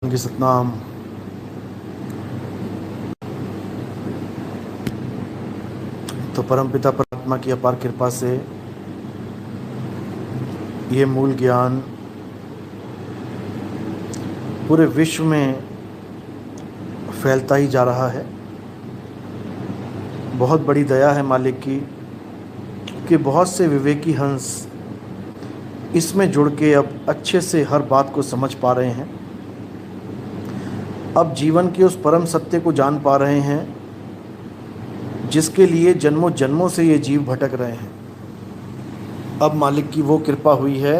उनकी सतनाम। तो परमपिता परमात्मा की अपार कृपा से ये मूल ज्ञान पूरे विश्व में फैलता ही जा रहा है। बहुत बड़ी दया है मालिक की कि बहुत से विवेकी हंस इसमें जुड़ के अब अच्छे से हर बात को समझ पा रहे हैं। अब जीवन के उस परम सत्य को जान पा रहे हैं जिसके लिए जन्मों जन्मों से ये जीव भटक रहे हैं। अब मालिक की वो कृपा हुई है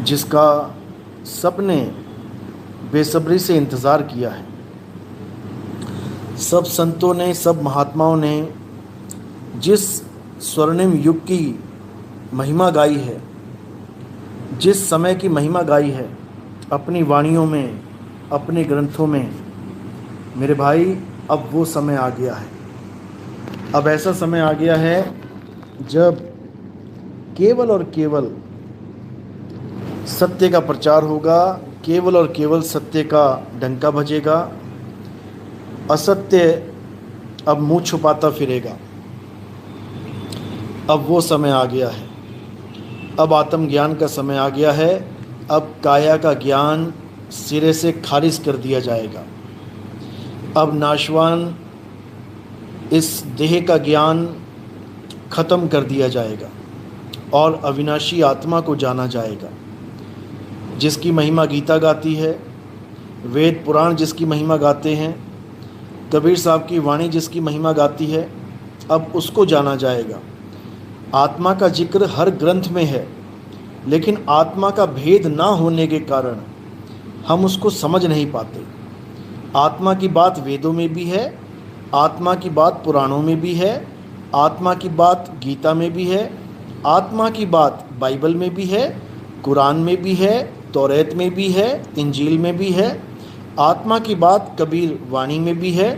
जिसका सबने बेसब्री से इंतज़ार किया है। सब संतों ने, सब महात्माओं ने जिस स्वर्णिम युग की महिमा गाई है, जिस समय की महिमा गाई है अपनी वाणियों में, अपने ग्रंथों में, मेरे भाई अब वो समय आ गया है। अब ऐसा समय आ गया है जब केवल और केवल सत्य का प्रचार होगा, केवल और केवल सत्य का डंका बजेगा। असत्य अब मुंह छुपाता फिरेगा। अब वो समय आ गया है। अब आत्मज्ञान का समय आ गया है। अब काया का ज्ञान सिरे से खारिज कर दिया जाएगा। अब नाशवान इस देह का ज्ञान खत्म कर दिया जाएगा और अविनाशी आत्मा को जाना जाएगा, जिसकी महिमा गीता गाती है, वेद पुराण जिसकी महिमा गाते हैं, कबीर साहब की वाणी जिसकी महिमा गाती है, अब उसको जाना जाएगा। आत्मा का जिक्र हर ग्रंथ में है, लेकिन आत्मा का भेद ना होने के कारण हम उसको समझ नहीं पाते। आत्मा की बात वेदों में भी है, आत्मा की बात पुराणों में भी है, आत्मा की बात गीता में भी है, आत्मा की बात बाइबल में भी है, कुरान में भी है, तौरेत में भी है, इंजील में भी है। आत्मा की बात कबीर वाणी में भी है,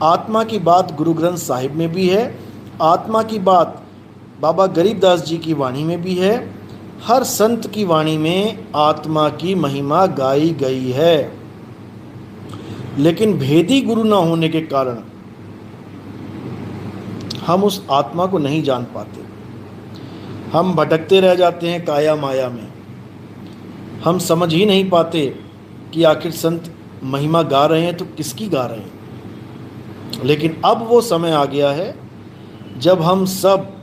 आत्मा की बात गुरु ग्रंथ साहिब में भी है, आत्मा की बात बाबा गरीबदास जी की वाणी में भी है। हर संत की वाणी में आत्मा की महिमा गाई गई है, लेकिन भेदी गुरु न होने के कारण हम उस आत्मा को नहीं जान पाते। हम भटकते रह जाते हैं काया माया में। हम समझ ही नहीं पाते कि आखिर संत महिमा गा रहे हैं तो किसकी गा रहे हैं। लेकिन अब वो समय आ गया है जब हम सब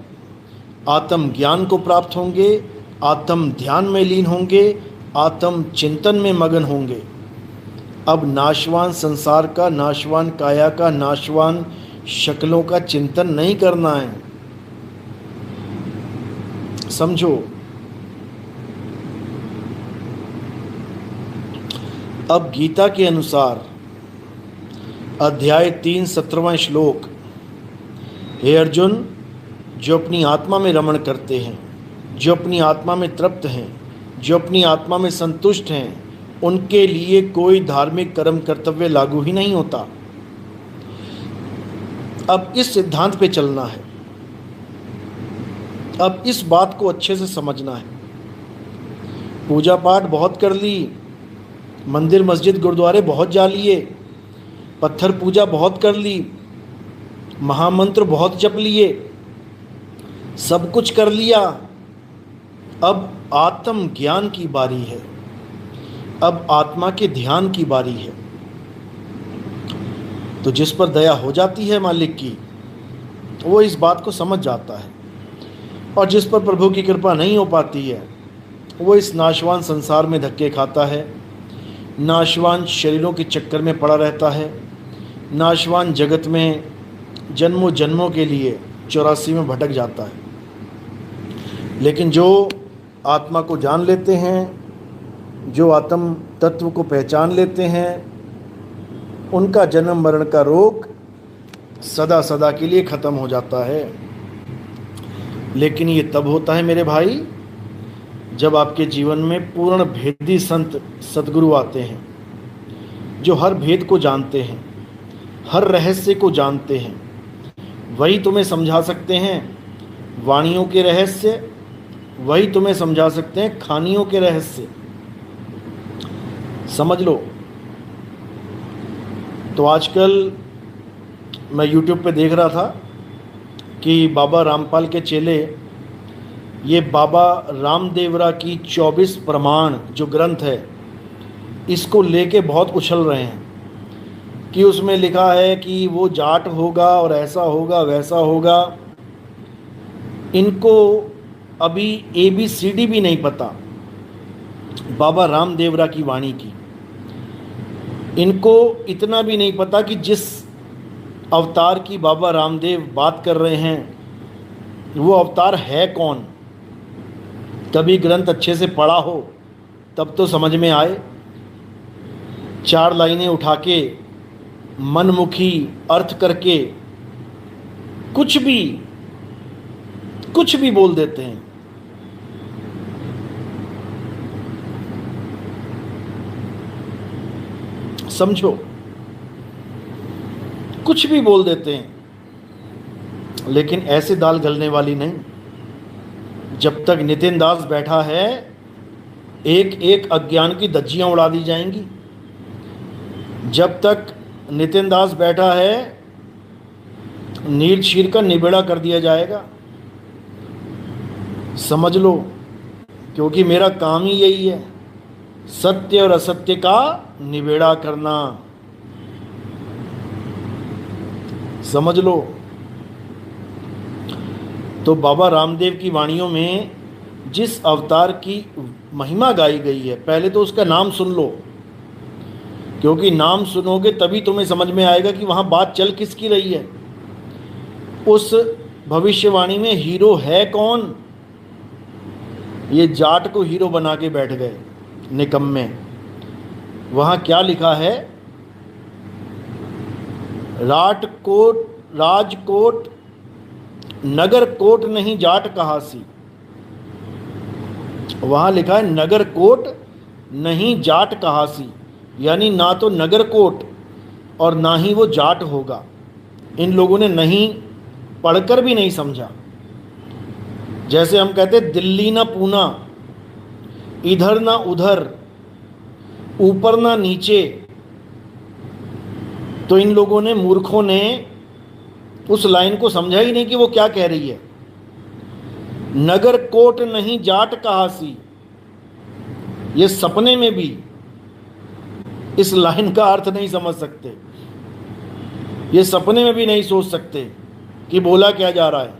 आत्म ज्ञान को प्राप्त होंगे, आत्म ध्यान में लीन होंगे, आत्म चिंतन में मगन होंगे। अब नाशवान संसार का, नाशवान काया का, नाशवान शक्लों का चिंतन नहीं करना है। समझो, अब गीता के अनुसार अध्याय 3 17वां श्लोक, हे अर्जुन, जो अपनी आत्मा में रमण करते हैं, जो अपनी आत्मा में तृप्त हैं, जो अपनी आत्मा में संतुष्ट हैं, उनके लिए कोई धार्मिक कर्म कर्तव्य लागू ही नहीं होता। अब इस सिद्धांत पे चलना है। अब इस बात को अच्छे से समझना है। पूजा पाठ बहुत कर ली, मंदिर मस्जिद गुरुद्वारे बहुत जा लिए, पत्थर पूजा बहुत कर ली, महामंत्र बहुत जप लिए, सब कुछ कर लिया। अब आत्म ज्ञान की बारी है। अब आत्मा के ध्यान की बारी है। तो जिस पर दया हो जाती है मालिक की, वो इस बात को समझ जाता है, और जिस पर प्रभु की कृपा नहीं हो पाती है, वो इस नाशवान संसार में धक्के खाता है, नाशवान शरीरों के चक्कर में पड़ा रहता है, नाशवान जगत में जन्मों जन्मों के लिए 84 में भटक जाता है। लेकिन जो आत्मा को जान लेते हैं, जो आत्म तत्व को पहचान लेते हैं, उनका जन्म मरण का रोग सदा सदा के लिए ख़त्म हो जाता है। लेकिन ये तब होता है मेरे भाई, जब आपके जीवन में पूर्ण भेदी संत सद्गुरु आते हैं, जो हर भेद को जानते हैं, हर रहस्य को जानते हैं। वही तुम्हें समझा सकते हैं वाणियों के रहस्य, वही तुम्हें समझा सकते हैं खानियों के रहस्य। समझ लो। तो आजकल मैं YouTube पे देख रहा था कि बाबा रामपाल के चेले ये बाबा रामदेवरा की 24 प्रमाण जो ग्रंथ है इसको लेके बहुत उछल रहे हैं कि उसमें लिखा है कि वो जाट होगा और ऐसा होगा वैसा होगा। इनको अभी ABCD भी नहीं पता बाबा रामदेवरा की वाणी की। इनको इतना भी नहीं पता कि जिस अवतार की बाबा रामदेव बात कर रहे हैं वो अवतार है कौन। कभी ग्रंथ अच्छे से पढ़ा हो तब तो समझ में आए। 4 लाइनें उठा के मनमुखी अर्थ करके कुछ भी बोल देते हैं। समझो, कुछ भी बोल देते हैं, लेकिन ऐसे दाल गलने वाली नहीं। जब तक नितिन दास बैठा है एक एक अज्ञान की धज्जियां उड़ा दी जाएंगी। जब तक नितिन दास बैठा है नील शीर का निबेड़ा कर दिया जाएगा। समझ लो, क्योंकि मेरा काम ही यही है, सत्य और असत्य का निबेड़ा करना। समझ लो। तो बाबा रामदेव की वाणियों में जिस अवतार की महिमा गाई गई है, पहले तो उसका नाम सुन लो, क्योंकि नाम सुनोगे तभी तुम्हें समझ में आएगा कि वहां बात चल किसकी रही है। उस भविष्यवाणी में हीरो है कौन। ये जाट को हीरो बना के बैठ गए निकम्मे। वहां क्या लिखा है, राजकोट नगर कोट नहीं जाट कहासी। वहां लिखा है नगर कोट नहीं जाट कहासी, यानी ना तो नगर कोट और ना ही वो जाट होगा। इन लोगों ने नहीं पढ़कर भी नहीं समझा। जैसे हम कहते दिल्ली ना पूना, इधर ना उधर, ऊपर ना नीचे। तो इन लोगों ने, मूर्खों ने, उस लाइन को समझा ही नहीं कि वो क्या कह रही है। नगर कोट नहीं जाट कहासी, ये सपने में भी इस लाइन का अर्थ नहीं समझ सकते। ये सपने में भी नहीं सोच सकते कि बोला क्या जा रहा है।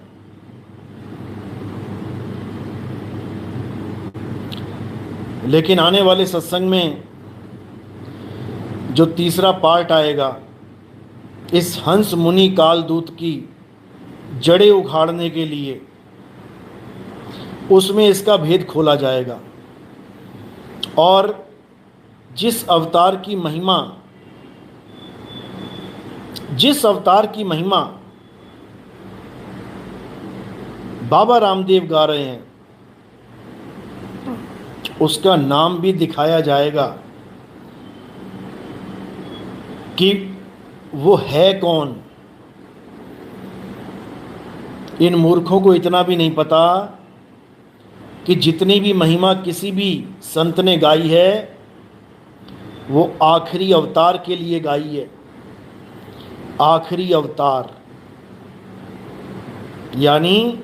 लेकिन आने वाले सत्संग में जो तीसरा पार्ट आएगा इस हंस मुनि कालदूत की जड़ें उखाड़ने के लिए, उसमें इसका भेद खोला जाएगा। और जिस अवतार की महिमा बाबा रामदेव गा रहे हैं उसका नाम भी दिखाया जाएगा कि वो है कौन। इन मूर्खों को इतना भी नहीं पता कि जितनी भी महिमा किसी भी संत ने गाई है वो आखिरी अवतार के लिए गाई है। आखिरी अवतार यानी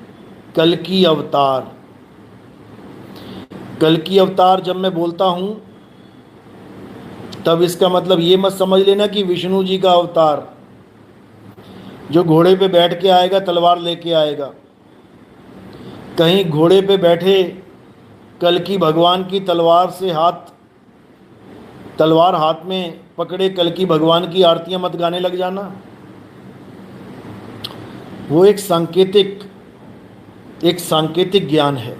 कल की अवतार। कल की अवतार जब मैं बोलता हूं तब इसका मतलब ये मत समझ लेना कि विष्णु जी का अवतार जो घोड़े पे बैठ के आएगा, तलवार लेके आएगा। कहीं घोड़े पे बैठे कल की भगवान की तलवार हाथ में पकड़े कल की भगवान की आरतियां मत गाने लग जाना। वो एक सांकेतिक ज्ञान है।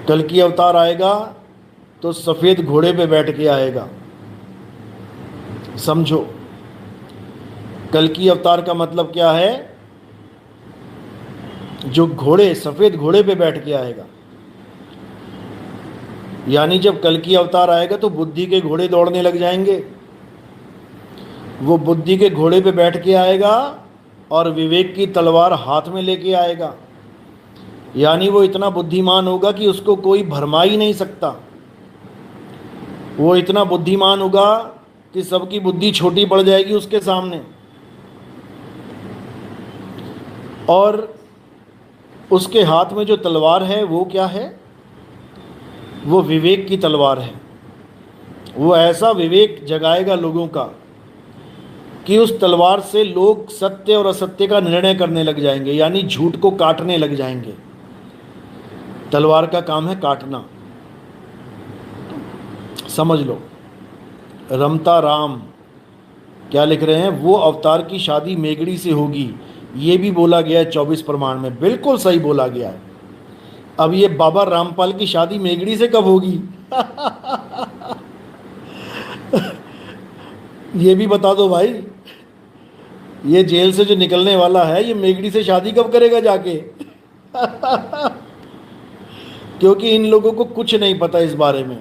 कल की अवतार आएगा तो सफ़ेद घोड़े पे बैठ के आएगा। समझो, कल की अवतार का मतलब क्या है? जो सफ़ेद घोड़े पे बैठ के आएगा। यानी जब कल की अवतार आएगा तो बुद्धि के घोड़े दौड़ने लग जाएंगे। वो बुद्धि के घोड़े पे बैठ के आएगा और विवेक की तलवार हाथ में लेके आएगा। यानी वो इतना बुद्धिमान होगा कि उसको कोई भरमा ही नहीं सकता। वो इतना बुद्धिमान होगा कि सबकी बुद्धि छोटी पड़ जाएगी उसके सामने। और उसके हाथ में जो तलवार है वो क्या है? वो विवेक की तलवार है। वो ऐसा विवेक जगाएगा लोगों का कि उस तलवार से लोग सत्य और असत्य का निर्णय करने लग जाएंगे, यानी झूठ को काटने लग जाएंगे। तलवार का काम है काटना, समझ लो। रमता राम क्या लिख रहे हैं? वो अवतार की शादी मेघड़ी से होगी, ये भी बोला गया है 24 प्रमाण में। बिल्कुल सही बोला गया है। अब ये बाबा रामपाल की शादी मेघड़ी से कब होगी? ये भी बता दो भाई। ये जेल से जो निकलने वाला है, ये मेघड़ी से शादी कब करेगा जाके? क्योंकि इन लोगों को कुछ नहीं पता इस बारे में,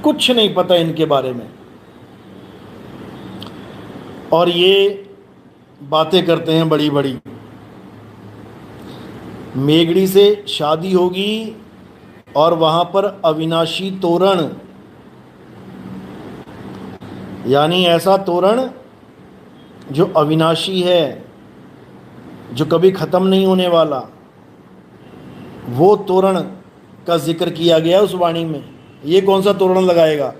कुछ नहीं पता इनके बारे में, और ये बातें करते हैं बड़ी बड़ी। मेघड़ी से शादी होगी और वहां पर अविनाशी तोरण, यानी ऐसा तोरण जो अविनाशी है, जो कभी खत्म नहीं होने वाला, वो तोरण का जिक्र किया गया उस वाणी में। ये कौन सा तोरण लगाएगा?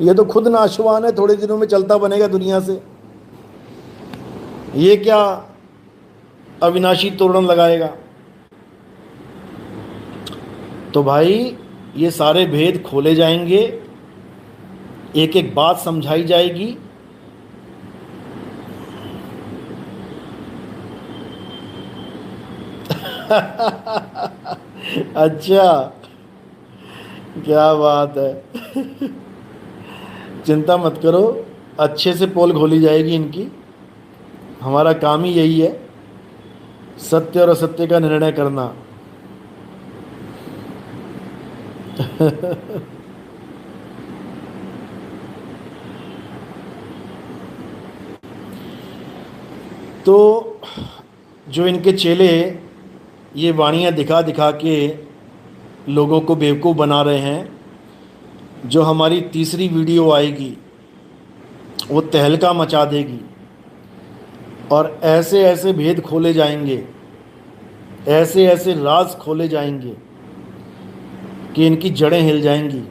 ये तो खुद नाशवान है, थोड़े दिनों में चलता बनेगा दुनिया से। ये क्या अविनाशी तोरण लगाएगा? तो भाई ये सारे भेद खोले जाएंगे, एक एक बात समझाई जाएगी। अच्छा, क्या बात है। चिंता मत करो, अच्छे से पोल खोली जाएगी इनकी। हमारा काम ही यही है, सत्य और असत्य का निर्णय करना। तो जो इनके चेले ये वाणियाँ दिखा दिखा के लोगों को बेवकूफ़ बना रहे हैं, जो हमारी तीसरी वीडियो आएगी वो तहलका मचा देगी, और ऐसे ऐसे भेद खोले जाएंगे, ऐसे ऐसे राज खोले जाएंगे कि इनकी जड़ें हिल जाएंगी।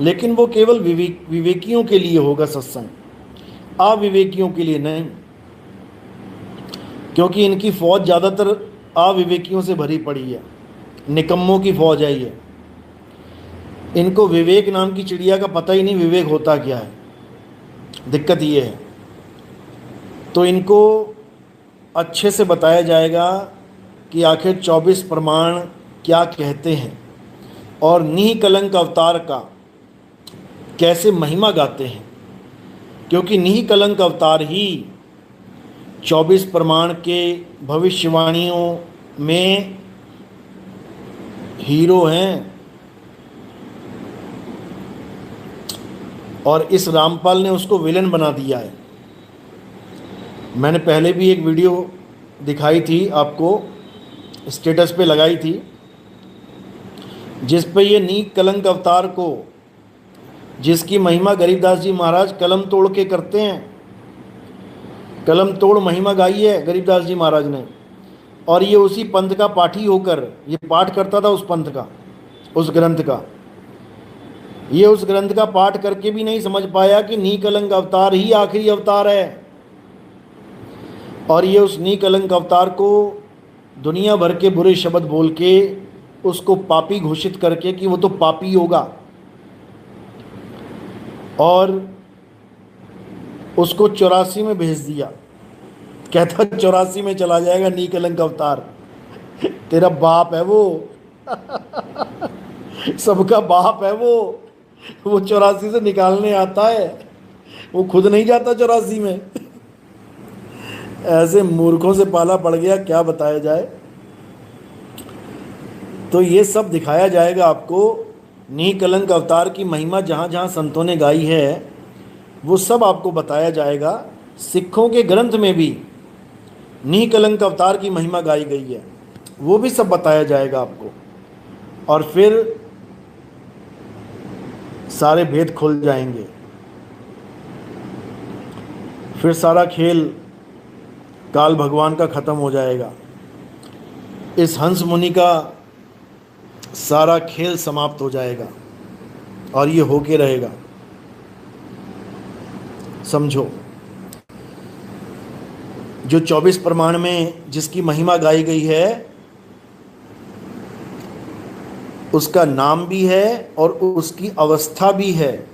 लेकिन वो केवल विवेकियों के लिए होगा सत्संग, अविवेकियों के लिए नहीं, क्योंकि इनकी फौज ज़्यादातर अविवेकियों से भरी पड़ी है, निकम्मों की फौज है ये। इनको विवेक नाम की चिड़िया का पता ही नहीं, विवेक होता क्या है। दिक्कत ये है। तो इनको अच्छे से बताया जाएगा कि आखिर 24 प्रमाण क्या कहते हैं और निःकलंक अवतार का कैसे महिमा गाते हैं, क्योंकि निःकलंक अवतार ही 24 प्रमाण के भविष्यवाणियों में हीरो हैं। और इस रामपाल ने उसको विलन बना दिया है। मैंने पहले भी एक वीडियो दिखाई थी आपको, स्टेटस पे लगाई थी, जिस पे ये निःकलंक अवतार को, जिसकी महिमा गरीबदास जी महाराज कलम तोड़ के करते हैं, कलम तोड़ महिमा गाई है गरीबदास जी महाराज ने। और ये उसी पंथ का पाठी होकर ये पाठ करता था, उस पंथ का, उस ग्रंथ का। ये उस ग्रंथ का पाठ करके भी नहीं समझ पाया कि निःकलंक अवतार ही आखिरी अवतार है। और ये उस निःकलंक अवतार को दुनिया भर के बुरे शब्द बोल के उसको पापी घोषित करके कि वो तो पापी होगा, और उसको 84 में भेज दिया। कहता 84 में चला जाएगा निःकलंक अवतार। तेरा बाप है वो। सबका बाप है वो 84 से निकालने आता है, वो खुद नहीं जाता 84 में। ऐसे मूर्खों से पाला पड़ गया, क्या बताया जाए। तो ये सब दिखाया जाएगा आपको। निःकलंक अवतार की महिमा जहाँ जहाँ संतों ने गाई है वो सब आपको बताया जाएगा। सिखों के ग्रंथ में भी निःकलंक अवतार की महिमा गाई गई है, वो भी सब बताया जाएगा आपको। और फिर सारे भेद खुल जाएंगे। फिर सारा खेल काल भगवान का ख़त्म हो जाएगा। इस हंस मुनि का सारा खेल समाप्त हो जाएगा और ये होके रहेगा। समझो, जो 24 प्रमाण में जिसकी महिमा गाई गई है उसका नाम भी है और उसकी अवस्था भी है,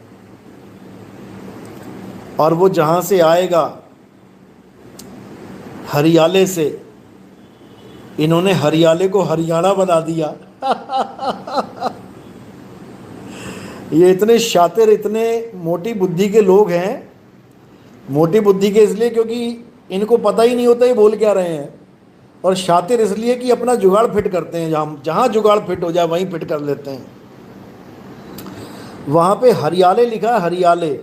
और वो जहां से आएगा हरियाले से, इन्होंने हरियाले को हरियाणा बना दिया। ये इतने शातिर, इतने मोटी बुद्धि के लोग हैं। मोटी बुद्धि के इसलिए क्योंकि इनको पता ही नहीं होता ये बोल क्या रहे हैं, और शातिर इसलिए कि अपना जुगाड़ फिट करते हैं, जहाँ जुगाड़ फिट हो जाए वहीं फिट कर लेते हैं। वहाँ पे हरियाले लिखा है, हरियाले,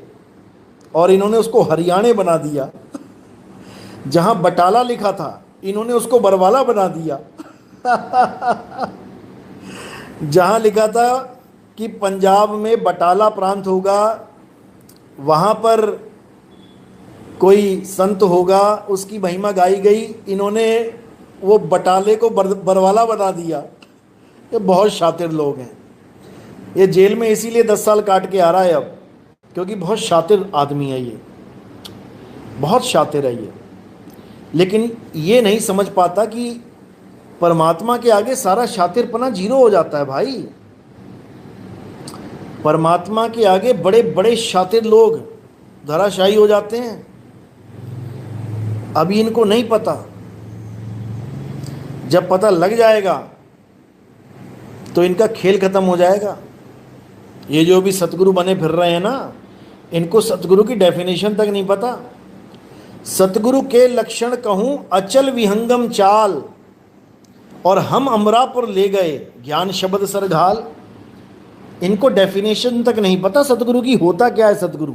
और इन्होंने उसको हरियाणे बना दिया। जहाँ बटाला लिखा था इन्होंने उसको बरवाला बना दिया। जहाँ लिखा था कि पंजाब में बटाला प्रांत होगा, वहाँ पर कोई संत होगा, उसकी महिमा गाई गई, इन्होंने वो बटाले को बरवाला बना दिया। ये बहुत शातिर लोग हैं। ये जेल में इसीलिए 10 साल काट के आ रहा है अब, क्योंकि बहुत शातिर आदमी है ये, बहुत शातिर है ये। लेकिन ये नहीं समझ पाता कि परमात्मा के आगे सारा शातिरपना जीरो हो जाता है भाई। परमात्मा के आगे बड़े बड़े शातिर लोग धराशायी हो जाते हैं। अभी इनको नहीं पता, जब पता लग जाएगा तो इनका खेल खत्म हो जाएगा। ये जो भी सतगुरु बने फिर रहे हैं ना, इनको सतगुरु की डेफिनेशन तक नहीं पता। सतगुरु के लक्षण कहूं अचल विहंगम चाल, और हम अमरापुर ले गए ज्ञान शब्द सरघाल। इनको डेफिनेशन तक नहीं पता सतगुरु की, होता क्या है सतगुरु,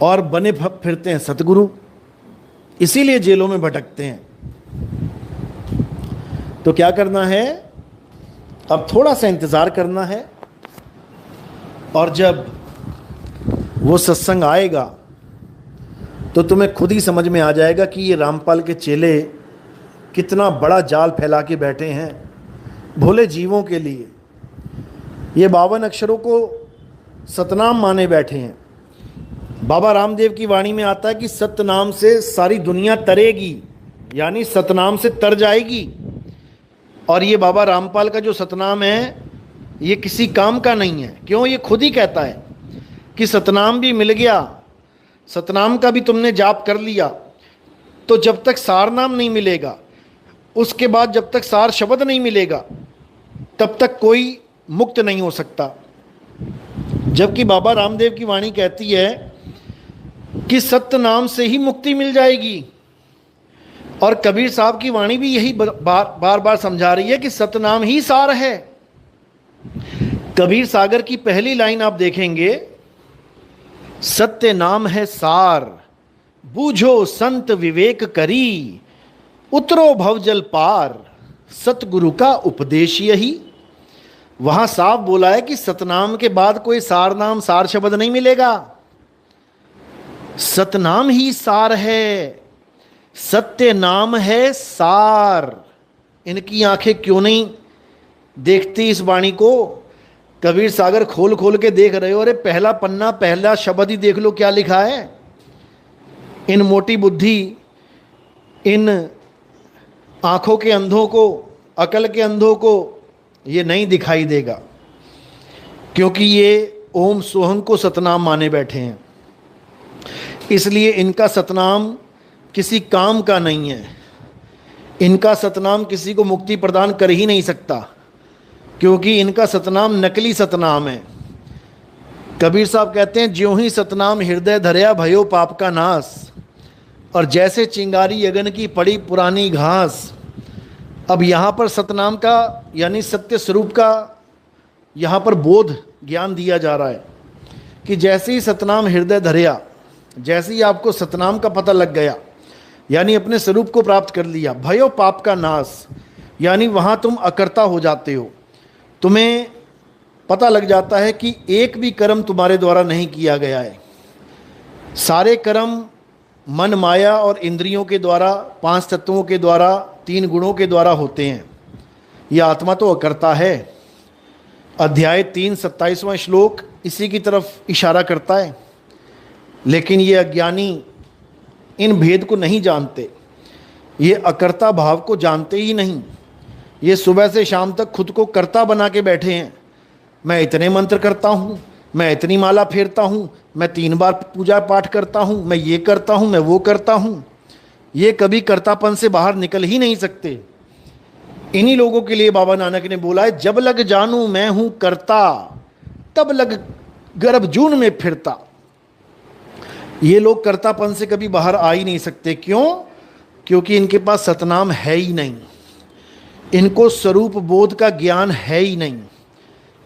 और बने फिरते हैं सतगुरु, इसीलिए जेलों में भटकते हैं। तो क्या करना है, अब थोड़ा सा इंतजार करना है, और जब वो सत्संग आएगा तो तुम्हें खुद ही समझ में आ जाएगा कि ये रामपाल के चेले कितना बड़ा जाल फैला के बैठे हैं भोले जीवों के लिए। ये 52 अक्षरों को सतनाम माने बैठे हैं। बाबा रामदेव की वाणी में आता है कि सतनाम से सारी दुनिया तरेगी, यानी सतनाम से तर जाएगी। और ये बाबा रामपाल का जो सतनाम है ये किसी काम का नहीं है। क्यों? ये खुद ही कहता है कि सतनाम भी मिल गया, सतनाम का भी तुमने जाप कर लिया, तो जब तक सार नाम नहीं मिलेगा, उसके बाद जब तक सार शब्द नहीं मिलेगा, तब तक कोई मुक्त नहीं हो सकता। जबकि बाबा रामदेव की वाणी कहती है कि सत्य नाम से ही मुक्ति मिल जाएगी। और कबीर साहब की वाणी भी यही बार बार समझा रही है कि सतनाम ही सार है। कबीर सागर की पहली लाइन आप देखेंगे, सत्य नाम है सार, बूझो संत विवेक करी, उतरो भवजल पार, सतगुरु का उपदेश यही। वहां साफ बोला है कि सतनाम के बाद कोई सार नाम, सार शब्द नहीं मिलेगा। सतनाम ही सार है, सत्य नाम है सार। इनकी आंखें क्यों नहीं देखती इस वाणी को? कबीर सागर खोल खोल के देख रहे हो। अरे पहला पन्ना, पहला शब्द ही देख लो क्या लिखा है। इन मोटी बुद्धि, इन आंखों के अंधों को, अकल के अंधों को ये नहीं दिखाई देगा, क्योंकि ये ओम सोहम को सतनाम माने बैठे हैं। इसलिए इनका सतनाम किसी काम का नहीं है। इनका सतनाम किसी को मुक्ति प्रदान कर ही नहीं सकता, क्योंकि इनका सतनाम नकली सतनाम है। कबीर साहब कहते हैं, ज्यों ही सतनाम हृदय धरया भयो पाप का नाश, और जैसे चिंगारी यगन की पड़ी पुरानी घास। अब यहाँ पर सतनाम का यानी सत्य स्वरूप का यहाँ पर बोध ज्ञान दिया जा रहा है कि जैसे ही सतनाम हृदय धरया, जैसे ही आपको सतनाम का पता लग गया, यानी अपने स्वरूप को प्राप्त कर लिया, भयो पाप का नाश, यानी वहाँ तुम अकर्ता हो जाते हो। तुम्हें पता लग जाता है कि एक भी कर्म तुम्हारे द्वारा नहीं किया गया है। सारे कर्म मन, माया और इंद्रियों के द्वारा, 5 तत्वों के द्वारा, 3 गुणों के द्वारा होते हैं। यह आत्मा तो अकर्ता है। अध्याय 3 27वां श्लोक इसी की तरफ इशारा करता है। लेकिन ये अज्ञानी इन भेद को नहीं जानते, ये अकर्ता भाव को जानते ही नहीं। ये सुबह से शाम तक खुद को कर्ता बना के बैठे हैं। मैं इतने मंत्र करता हूँ, मैं इतनी माला फेरता हूँ, मैं 3 बार पूजा पाठ करता हूँ, मैं ये करता हूँ, मैं वो करता हूँ। ये कभी कर्तापन से बाहर निकल ही नहीं सकते। इन्हीं लोगों के लिए बाबा नानक ने बोला है, जब लग जानू मैं हूँ कर्ता, तब लग गर्भ जून में फिरता। ये लोग कर्तापन से कभी बाहर आ ही नहीं सकते। क्यों? क्योंकि इनके पास सतनाम है ही नहीं, इनको स्वरूप बोध का ज्ञान है ही नहीं।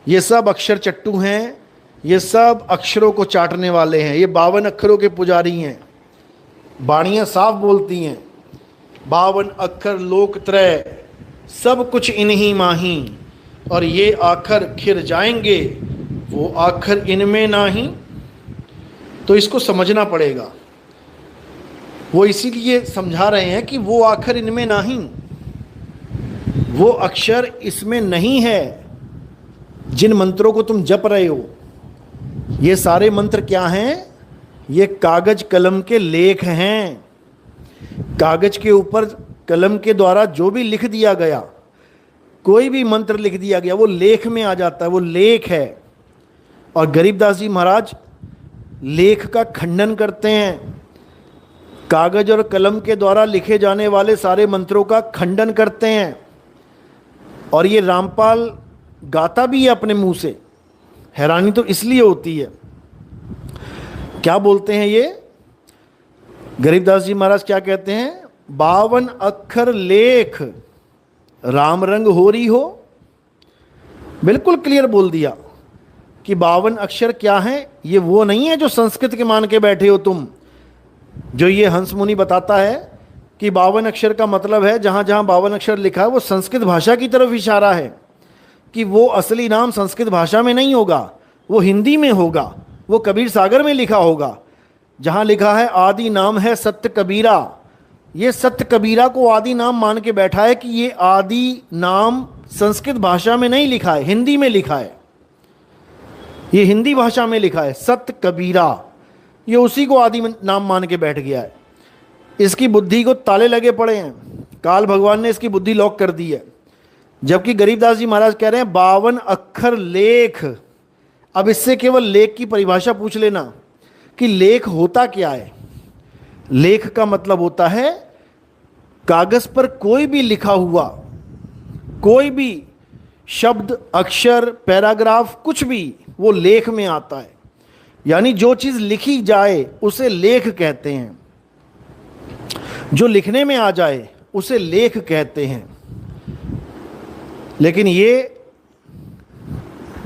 ये सब अक्षर चट्टू हैं, ये सब अक्षरों को चाटने वाले हैं। ये 52 अक्षरों के पुजारी हैं। बाणियाँ साफ बोलती हैं, 52 अक्षर लोक त्रय, सब कुछ इन्हीं माही। और ये आखर खिर जाएंगे, वो आखर इनमें नाही। तो इसको समझना पड़ेगा। वो इसीलिए समझा रहे हैं कि वो आखर इनमें नहीं, वो अक्षर इसमें नहीं है। जिन मंत्रों को तुम जप रहे हो, ये सारे मंत्र क्या हैं? ये कागज कलम के लेख हैं। कागज के ऊपर कलम के द्वारा जो भी लिख दिया गया, कोई भी मंत्र लिख दिया गया, वो लेख में आ जाता है, वो लेख है। और गरीबदास जी महाराज लेख का खंडन करते हैं। कागज और कलम के द्वारा लिखे जाने वाले सारे मंत्रों का खंडन करते हैं। और ये रामपाल गाता भी है अपने मुंह से। हैरानी तो इसलिए होती है। क्या बोलते हैं ये गरीबदास जी महाराज? क्या कहते हैं? 52 अक्षर लेख राम रंग होरी हो। बिल्कुल क्लियर बोल दिया कि 52 अक्षर क्या हैं। ये वो नहीं है जो संस्कृत के मान के बैठे हो तुम। जो ये हंस मुनि बताता है कि 52 अक्षर का मतलब है, जहाँ जहाँ 52 अक्षर लिखा है वो संस्कृत भाषा की तरफ इशारा है, कि वो असली नाम संस्कृत भाषा में नहीं होगा, वो हिंदी में होगा, वो कबीर सागर में लिखा होगा। जहाँ लिखा है आदि नाम है सत्य कबीरा, ये सत्य कबीरा को आदि नाम मान के बैठा है कि ये आदि नाम संस्कृत भाषा में नहीं लिखा है, हिंदी में लिखा है। ये हिंदी भाषा में लिखा है सत्य कबीरा, ये उसी को आदि नाम मान के बैठ गया है। इसकी बुद्धि को ताले लगे पड़े हैं। काल भगवान ने इसकी बुद्धि लॉक कर दी है। जबकि गरीबदास जी महाराज कह रहे हैं 52 अक्षर लेख। अब इससे केवल लेख की परिभाषा पूछ लेना कि लेख होता क्या है। लेख का मतलब होता है कागज पर कोई भी लिखा हुआ, कोई भी शब्द, अक्षर, पैराग्राफ, कुछ भी वो लेख में आता है। यानी जो चीज लिखी जाए उसे लेख कहते हैं, जो लिखने में आ जाए उसे लेख कहते हैं। लेकिन ये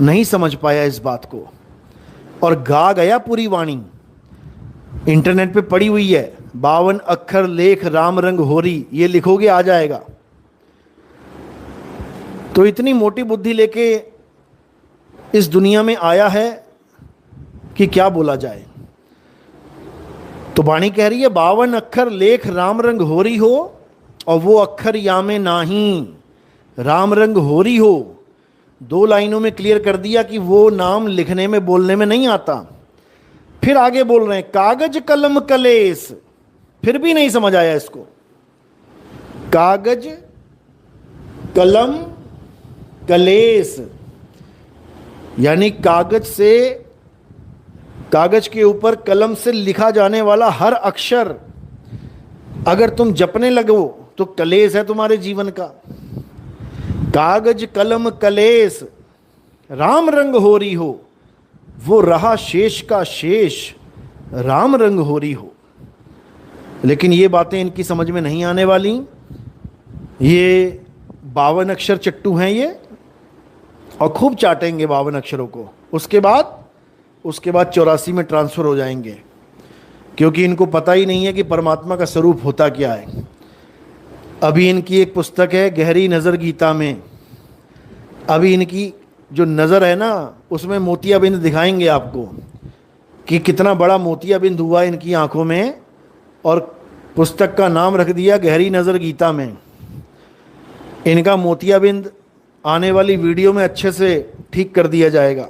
नहीं समझ पाया इस बात को और गा गया पूरी वाणी। इंटरनेट पे पड़ी हुई है, 52 अक्षर लेख राम रंग होरी, ये लिखोगे आ जाएगा। तो इतनी मोटी बुद्धि लेके इस दुनिया में आया है कि क्या बोला जाए। तो वाणी कह रही है 52 अक्षर लेख राम रंग होरी हो, और वो अक्षर या में नाही, राम रंग होरी हो। 2 लाइनों में क्लियर कर दिया कि वो नाम लिखने में, बोलने में नहीं आता। फिर आगे बोल रहे हैं कागज कलम कलेस, फिर भी नहीं समझ आया इसको। कागज कलम कलेस यानी कागज से, कागज के ऊपर कलम से लिखा जाने वाला हर अक्षर अगर तुम जपने लगो तो कलेस है तुम्हारे जीवन का। कागज कलम कलेस राम रंग होरी हो, वो रहा शेष का शेष राम रंग होरी हो। लेकिन ये बातें इनकी समझ में नहीं आने वाली। ये 52 अक्षर चट्टू हैं ये, और खूब चाटेंगे 52 अक्षरों को। उसके बाद 84 में ट्रांसफ़र हो जाएंगे, क्योंकि इनको पता ही नहीं है कि परमात्मा का स्वरूप होता क्या है। अभी इनकी एक पुस्तक है गहरी नज़र गीता में। अभी इनकी जो नज़र है ना, उसमें मोतियाबिंद दिखाएंगे आपको कि कितना बड़ा मोतियाबिंद हुआ इनकी आंखों में, और पुस्तक का नाम रख दिया गहरी नज़र गीता में। इनका मोतियाबिंद आने वाली वीडियो में अच्छे से ठीक कर दिया जाएगा।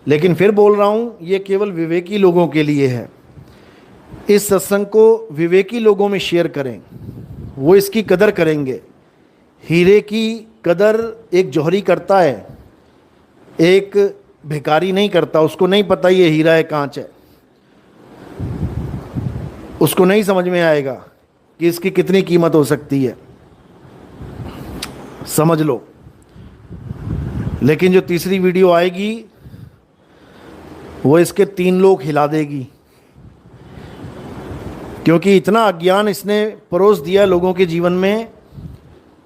लेकिन फिर बोल रहा हूँ, ये केवल विवेकी लोगों के लिए है। इस सत्संग को विवेकी लोगों में शेयर करें, वो इसकी कदर करेंगे। हीरे की कदर एक जौहरी करता है, एक भिखारी नहीं करता। उसको नहीं पता ये हीरा है कांच है, उसको नहीं समझ में आएगा कि इसकी कितनी कीमत हो सकती है, समझ लो। लेकिन जो तीसरी वीडियो आएगी वो इसके 3 लोग हिला देगी, क्योंकि इतना अज्ञान इसने परोस दिया लोगों के जीवन में,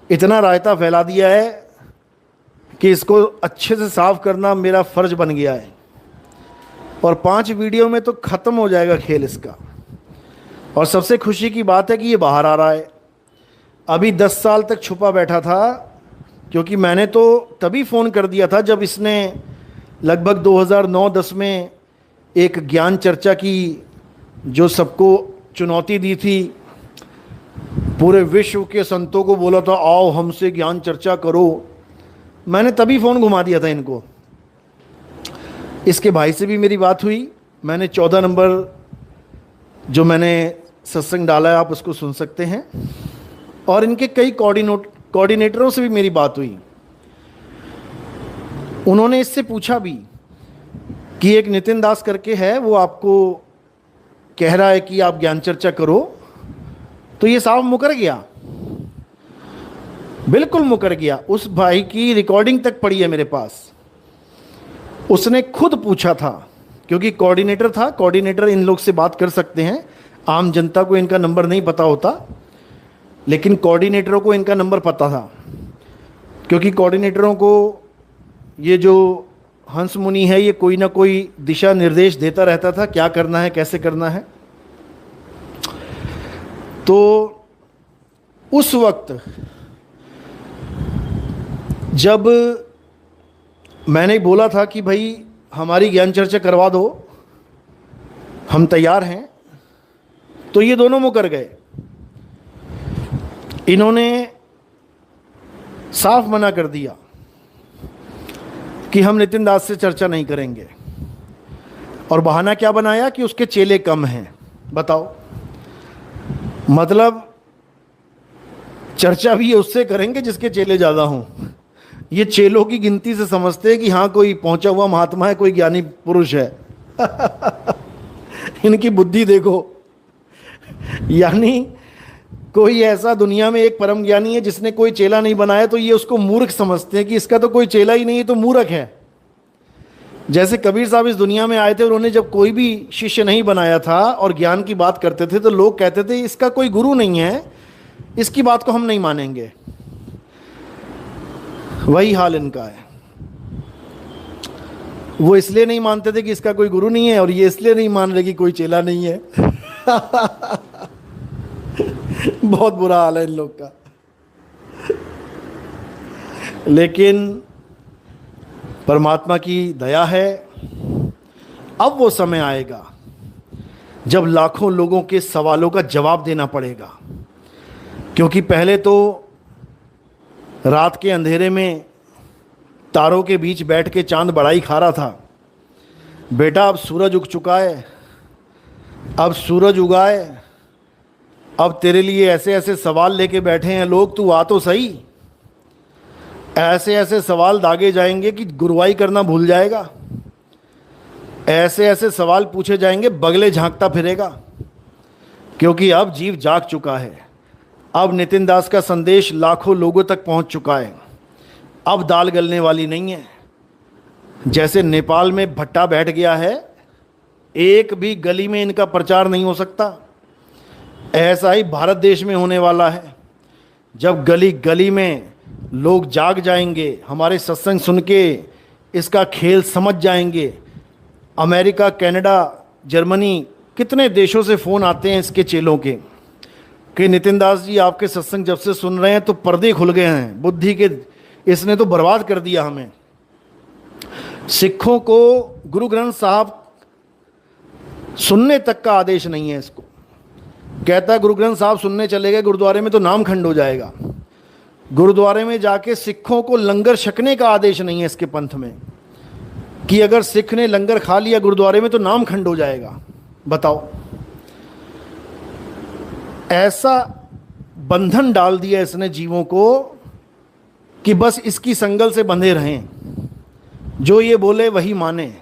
इतना रायता फैला दिया है कि इसको अच्छे से साफ करना मेरा फ़र्ज बन गया है। और 5 वीडियो में तो ख़त्म हो जाएगा खेल इसका। और सबसे खुशी की बात है कि ये बाहर आ रहा है। अभी 10 साल तक छुपा बैठा था, क्योंकि मैंने तो तभी फ़ोन कर दिया था जब इसने लगभग 2009-10 में एक ज्ञान चर्चा की जो सबको चुनौती दी थी। पूरे विश्व के संतों को बोला था आओ हमसे ज्ञान चर्चा करो। मैंने तभी फ़ोन घुमा दिया था इनको। इसके भाई से भी मेरी बात हुई। मैंने 14 नंबर जो मैंने सत्संग डाला है आप उसको सुन सकते हैं। और इनके कई कोऑर्डिनेटरों से भी मेरी बात हुई। उन्होंने इससे पूछा भी कि एक नितिन दास करके है, वो आपको कह रहा है कि आप ज्ञान चर्चा करो। तो ये साहब मुकर गया, बिल्कुल मुकर गया। उस भाई की रिकॉर्डिंग तक पड़ी है मेरे पास। उसने खुद पूछा था, क्योंकि कोऑर्डिनेटर था। कोऑर्डिनेटर इन लोग से बात कर सकते हैं, आम जनता को इनका नंबर नहीं पता होता, लेकिन कोऑर्डिनेटरों को इनका नंबर पता था। क्योंकि कोऑर्डिनेटरों को ये जो हंस मुनि है, ये कोई ना कोई दिशा निर्देश देता रहता था, क्या करना है कैसे करना है। तो उस वक्त जब मैंने बोला था कि भाई हमारी ज्ञान चर्चा करवा दो, हम तैयार हैं, तो ये दोनों मुकर गए। इन्होंने साफ मना कर दिया कि हम नितिन दास से चर्चा नहीं करेंगे। और बहाना क्या बनाया कि उसके चेले कम हैं। बताओ, मतलब चर्चा भी उससे करेंगे जिसके चेले ज़्यादा हों। ये चेलों की गिनती से समझते हैं कि हाँ कोई पहुंचा हुआ महात्मा है, कोई ज्ञानी पुरुष है। इनकी बुद्धि देखो। यानी कोई ऐसा दुनिया में एक परम ज्ञानी है जिसने कोई चेला नहीं बनाया, तो ये उसको मूर्ख समझते हैं कि इसका तो कोई चेला ही नहीं है, तो मूर्ख है। जैसे कबीर साहब इस दुनिया में आए थे, उन्होंने जब कोई भी शिष्य नहीं बनाया था और ज्ञान की बात करते थे, तो लोग कहते थे इसका कोई गुरु नहीं है, इसकी बात को हम नहीं मानेंगे। वही हाल इनका है। वो इसलिए नहीं मानते थे कि इसका कोई गुरु नहीं है, और ये इसलिए नहीं मान रहे कि कोई चेला नहीं है। बहुत बुरा हाल है इन लोग का। लेकिन परमात्मा की दया है, अब वो समय आएगा जब लाखों लोगों के सवालों का जवाब देना पड़ेगा। क्योंकि पहले तो रात के अंधेरे में तारों के बीच बैठ के चांद बड़ाई खा रहा था। बेटा अब सूरज उग चुका है, अब सूरज उगा है, अब तेरे लिए ऐसे ऐसे सवाल लेके बैठे हैं लोग, तू आ तो सही। ऐसे ऐसे सवाल दागे जाएंगे कि गुरुवाई करना भूल जाएगा। ऐसे ऐसे सवाल पूछे जाएंगे, बगले झांकता फिरेगा। क्योंकि अब जीव जाग चुका है। अब नितिन दास का संदेश लाखों लोगों तक पहुंच चुका है। अब दाल गलने वाली नहीं है। जैसे नेपाल में भट्टा बैठ गया है, एक भी गली में इनका प्रचार नहीं हो सकता, ऐसा ही भारत देश में होने वाला है। जब गली गली में लोग जाग जाएंगे, हमारे सत्संग सुन के इसका खेल समझ जाएंगे। अमेरिका, कनाडा, जर्मनी, कितने देशों से फ़ोन आते हैं इसके चेलों के। कि नितिन दास जी आपके सत्संग जब से सुन रहे हैं तो पर्दे खुल गए हैं बुद्धि के, इसने तो बर्बाद कर दिया हमें। सिखों को गुरु ग्रंथ साहब सुनने तक का आदेश नहीं है। इसको कहता है गुरु ग्रंथ साहब सुनने चले गए गुरुद्वारे में तो नाम खंड हो जाएगा। गुरुद्वारे में जाके सिखों को लंगर छकने का आदेश नहीं है इसके पंथ में, कि अगर सिख ने लंगर खा लिया गुरुद्वारे में तो नाम खंड हो जाएगा। बताओ, ऐसा बंधन डाल दिया इसने जीवों को कि बस इसकी संगल से बंधे रहें, जो ये बोले वही माने।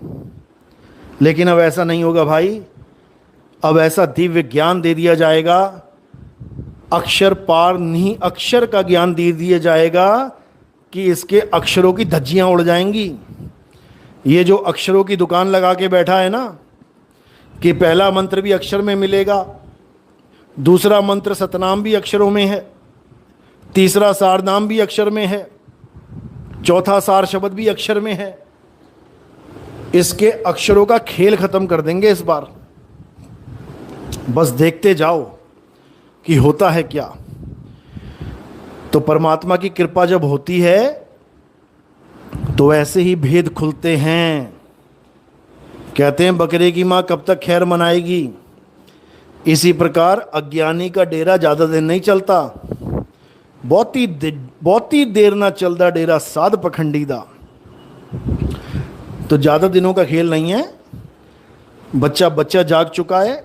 लेकिन अब ऐसा नहीं होगा भाई, अब ऐसा दिव्य ज्ञान दे दिया जाएगा, अक्षर पार नहीं अक्षर का ज्ञान दे दिया जाएगा कि इसके अक्षरों की धज्जियां उड़ जाएंगी। ये जो अक्षरों की दुकान लगा के बैठा है ना, कि पहला मंत्र भी अक्षर में मिलेगा, दूसरा मंत्र सतनाम भी अक्षरों में है, तीसरा सारनाम भी अक्षर में है, चौथा सार शब्द भी अक्षर में है। इसके अक्षरों का खेल खत्म कर देंगे इस बार। बस देखते जाओ कि होता है क्या। तो परमात्मा की कृपा जब होती है तो ऐसे ही भेद खुलते हैं। कहते हैं बकरे की माँ कब तक खैर मनाएगी। इसी प्रकार अज्ञानी का डेरा ज़्यादा दिन नहीं चलता, बहुती देर ना चलता डेरा साध पखंडी दा। तो ज़्यादा दिनों का खेल नहीं है। बच्चा बच्चा जाग चुका है,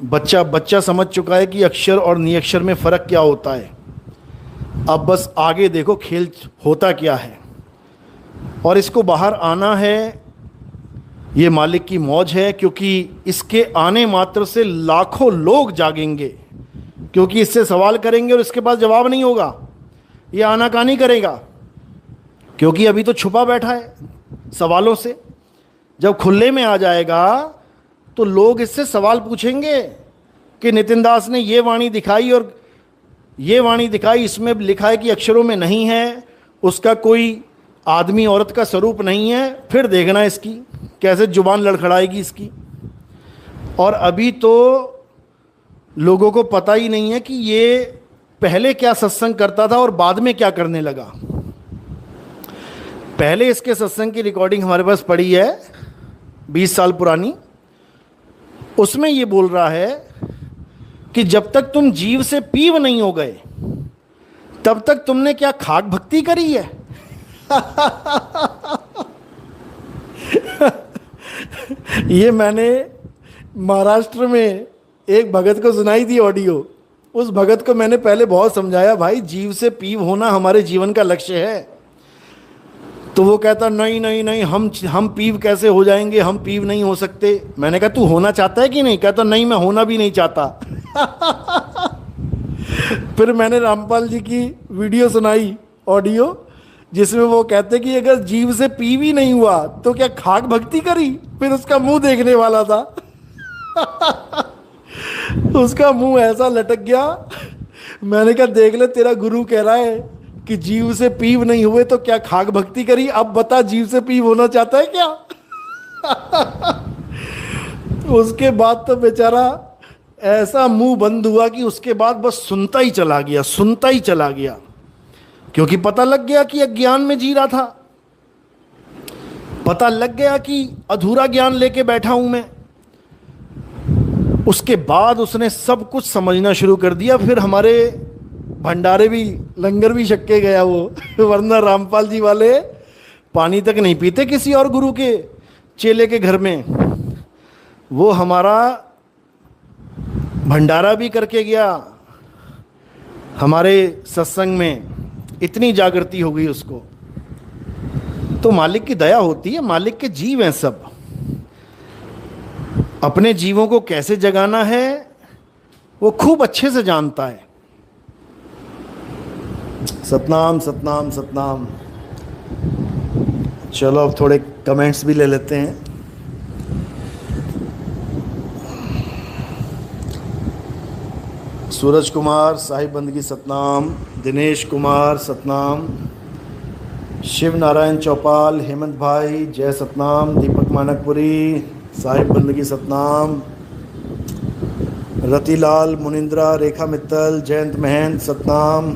बच्चा बच्चा समझ चुका है कि अक्षर और नियक्षर में फ़र्क क्या होता है। अब बस आगे देखो खेल होता क्या है, और इसको बाहर आना है। ये मालिक की मौज है, क्योंकि इसके आने मात्र से लाखों लोग जागेंगे, क्योंकि इससे सवाल करेंगे और इसके पास जवाब नहीं होगा। ये आनाकानी करेगा, क्योंकि अभी तो छुपा बैठा है सवालों से। जब खुले में आ जाएगा तो लोग इससे सवाल पूछेंगे कि नितिन दास ने ये वाणी दिखाई और ये वाणी दिखाई, इसमें लिखा है कि अक्षरों में नहीं है, उसका कोई आदमी औरत का स्वरूप नहीं है। फिर देखना इसकी कैसे जुबान लड़खड़ाएगी इसकी। और अभी तो लोगों को पता ही नहीं है कि ये पहले क्या सत्संग करता था और बाद में क्या करने लगा। पहले इसके सत्संग की रिकॉर्डिंग हमारे पास पड़ी है 20 साल पुरानी। उसमें ये बोल रहा है कि जब तक तुम जीव से पीव नहीं हो गए तब तक तुमने क्या खाक भक्ति करी है। ये मैंने महाराष्ट्र में एक भगत को सुनाई थी ऑडियो। उस भगत को मैंने पहले बहुत समझाया, भाई जीव से पीव होना हमारे जीवन का लक्ष्य है। तो वो कहता नहीं नहीं नहीं, हम पीव कैसे हो जाएंगे, हम पीव नहीं हो सकते। मैंने कहा तू होना चाहता है कि नहीं? कहता नहीं, मैं होना भी नहीं चाहता। फिर मैंने रामपाल जी की वीडियो सुनाई ऑडियो, जिसमें वो कहते कि अगर जीव से पीव ही नहीं हुआ तो क्या खाक भक्ति करी। फिर उसका मुंह देखने वाला था। उसका मुंह ऐसा लटक गया। मैंने कहा देख ले, तेरा गुरु कह रहा है कि जीव से पीव नहीं हुए तो क्या खाक भक्ति करी। अब बता जीव से पीव होना चाहता है क्या? उसके बाद तो बेचारा ऐसा मुंह बंद हुआ कि उसके बाद बस सुनता ही चला गया, सुनता ही चला गया, क्योंकि पता लग गया कि अज्ञान में जी रहा था। पता लग गया कि अधूरा ज्ञान लेके बैठा हूं मैं। उसके बाद उसने सब कुछ समझना शुरू कर दिया। फिर हमारे भंडारे भी, लंगर भी छक के गया वो। वरना रामपाल जी वाले पानी तक नहीं पीते किसी और गुरु के चेले के घर में। वो हमारा भंडारा भी करके गया हमारे सत्संग में। इतनी जागृति हो गई उसको। तो मालिक की दया होती है, मालिक के जीव हैं सब। अपने जीवों को कैसे जगाना है वो खूब अच्छे से जानता है। सतनाम सतनाम सतनाम। चलो अब थोड़े कमेंट्स भी ले लेते हैं। सूरज कुमार साहिब बंदगी सतनाम, दिनेश कुमार सतनाम, शिव नारायण चौपाल, हेमंत भाई जय सतनाम, दीपक मानकपुरी साहिब बंदगी सतनाम, रतिलाल, मुनिंद्रा, रेखा मित्तल, जयंत महंत, सतनाम,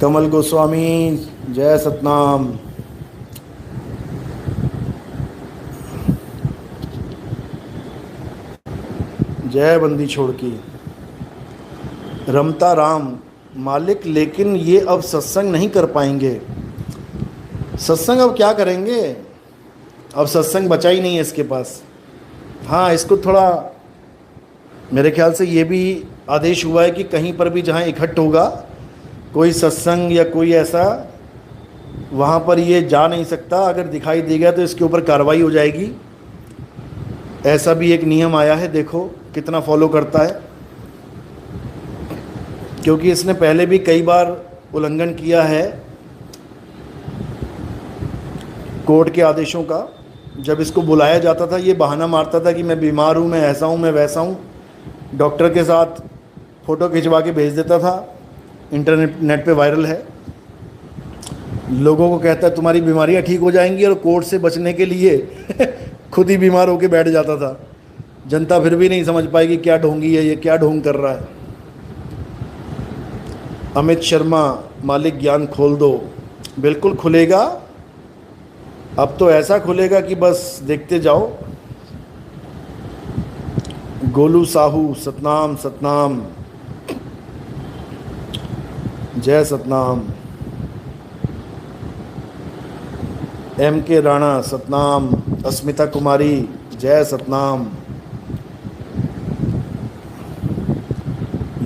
कमल गोस्वामी, जय सतनाम। जय बंदी छोड़ की। रमता राम, मालिक लेकिन ये अब सत्संग नहीं कर पाएंगे। सत्संग अब क्या करेंगे, अब सत्संग बचा ही नहीं है इसके पास। हाँ, इसको थोड़ा, मेरे ख्याल से ये भी आदेश हुआ है कि कहीं पर भी जहाँ इकट्ठ होगा कोई सत्संग या कोई ऐसा, वहाँ पर ये जा नहीं सकता। अगर दिखाई देगा तो इसके ऊपर कार्रवाई हो जाएगी। ऐसा भी एक नियम आया है, देखो कितना फॉलो करता है, क्योंकि इसने पहले भी कई बार उल्लंघन किया है कोर्ट के आदेशों का। जब इसको बुलाया जाता था ये बहाना मारता था कि मैं बीमार हूँ, मैं ऐसा हूँ, मैं वैसा हूँ। डॉक्टर के साथ फ़ोटो खिंचवा के भेज देता था, नेट पे वायरल है। लोगों को कहता है तुम्हारी बीमारियाँ ठीक हो जाएंगी, और कोर्ट से बचने के लिए खुद ही बीमार होके बैठ जाता था। जनता फिर भी नहीं समझ पाएगी क्या ढोंगी है ये, क्या ढोंग कर रहा है। अमित शर्मा, मालिक ज्ञान खोल दो। बिल्कुल खुलेगा, अब तो ऐसा खुलेगा कि बस देखते जाओ। गोलू साहू, सतनाम सतनाम, जय सतनाम। एम के राणा, सतनाम। अस्मिता कुमारी, जय सतनाम।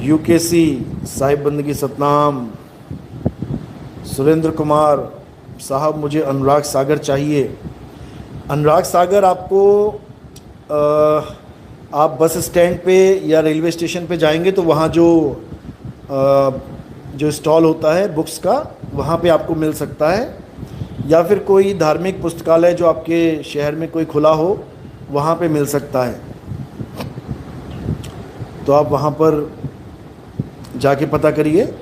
यूकेसी, साहिब बंदगी, सतनाम। सुरेंद्र कुमार साहब, मुझे अनुराग सागर चाहिए। अनुराग सागर आपको आप बस स्टैंड पे या रेलवे स्टेशन पे जाएंगे तो वहाँ जो स्टॉल होता है बुक्स का, वहाँ पे आपको मिल सकता है। या फिर कोई धार्मिक पुस्तकालय जो आपके शहर में कोई खुला हो, वहाँ पे मिल सकता है। तो आप वहाँ पर जाके पता करिए।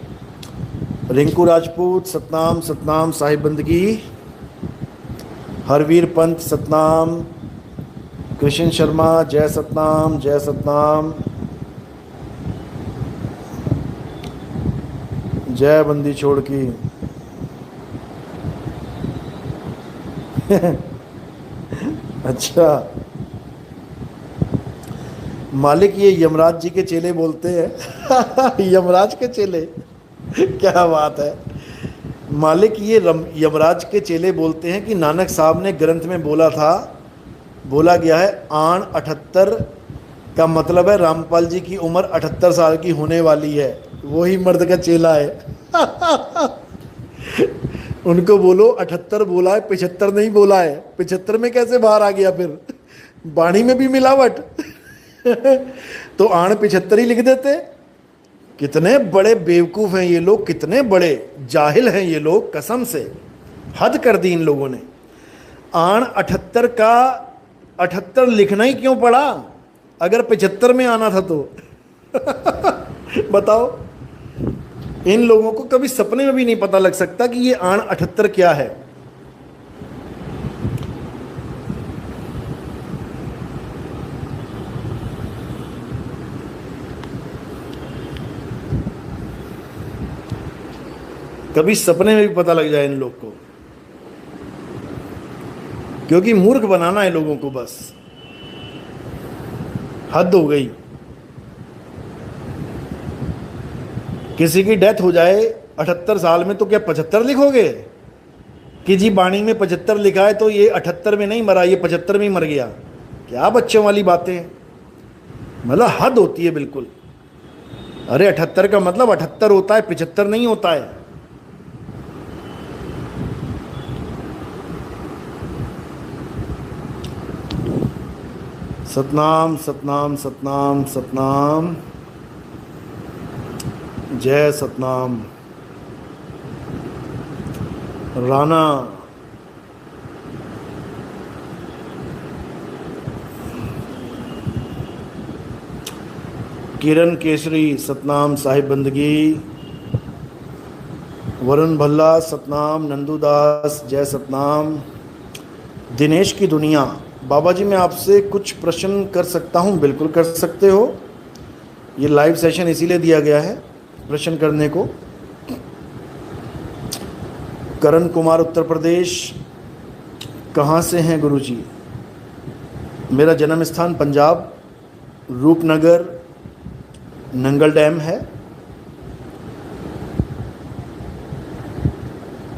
रिंकू राजपूत, सतनाम सतनाम, साहिब बंदगी। हरवीर पंत, सतनाम। कृष्ण शर्मा, जय सतनाम, जय सतनाम। जय बंदी छोड़ की। अच्छा, मालिक ये यमराज जी के चेले बोलते हैं। यमराज के चेले, क्या बात है। मालिक ये यमराज के चेले बोलते हैं कि नानक साहब ने ग्रंथ में बोला गया है 8 का मतलब है रामपाल जी की उम्र 78 साल की होने वाली है। वही मर्द का चेला है। उनको बोलो 78 बोला है, 75 नहीं बोला है। 75 में कैसे बाहर आ गया फिर, वाणी में भी मिलावट। तो 75 ही लिख देते। कितने बड़े बेवकूफ़ हैं ये लोग, कितने बड़े जाहिल हैं ये लोग, कसम से हद कर दी इन लोगों ने। 78 का 78 लिखना ही क्यों पड़ा, अगर 75 में आना था तो। बताओ, इन लोगों को कभी सपने में भी नहीं पता लग सकता कि ये 78 क्या है। कभी सपने में भी पता लग जाए इन लोग को, क्योंकि मूर्ख बनाना है लोगों को बस। हद हो गई। किसी की डेथ हो जाए 78 साल में तो क्या 75 लिखोगे कि जी वाणी में 75 लिखा है तो ये 78 में नहीं मरा, ये 75 में ही मर गया। क्या बच्चों वाली बातें हैं, मतलब हद होती है बिल्कुल। अरे 78 का मतलब 78 होता है, 75 नहीं होता है। सतनाम सतनाम सतनाम सतनाम, जय सतनाम। राणा, किरण केसरी, सतनाम साहिब बंदगी। वरुण भल्ला, सतनाम। नंदूदास, जय सतनाम। दिनेश की दुनिया, बाबा जी मैं आपसे कुछ प्रश्न कर सकता हूँ? बिल्कुल कर सकते हो। ये लाइव सेशन इसीलिए दिया गया है प्रश्न करने को। करण कुमार उत्तर प्रदेश, कहाँ से हैं गुरुजी? मेरा जन्म स्थान पंजाब, रूपनगर, नंगल डैम है,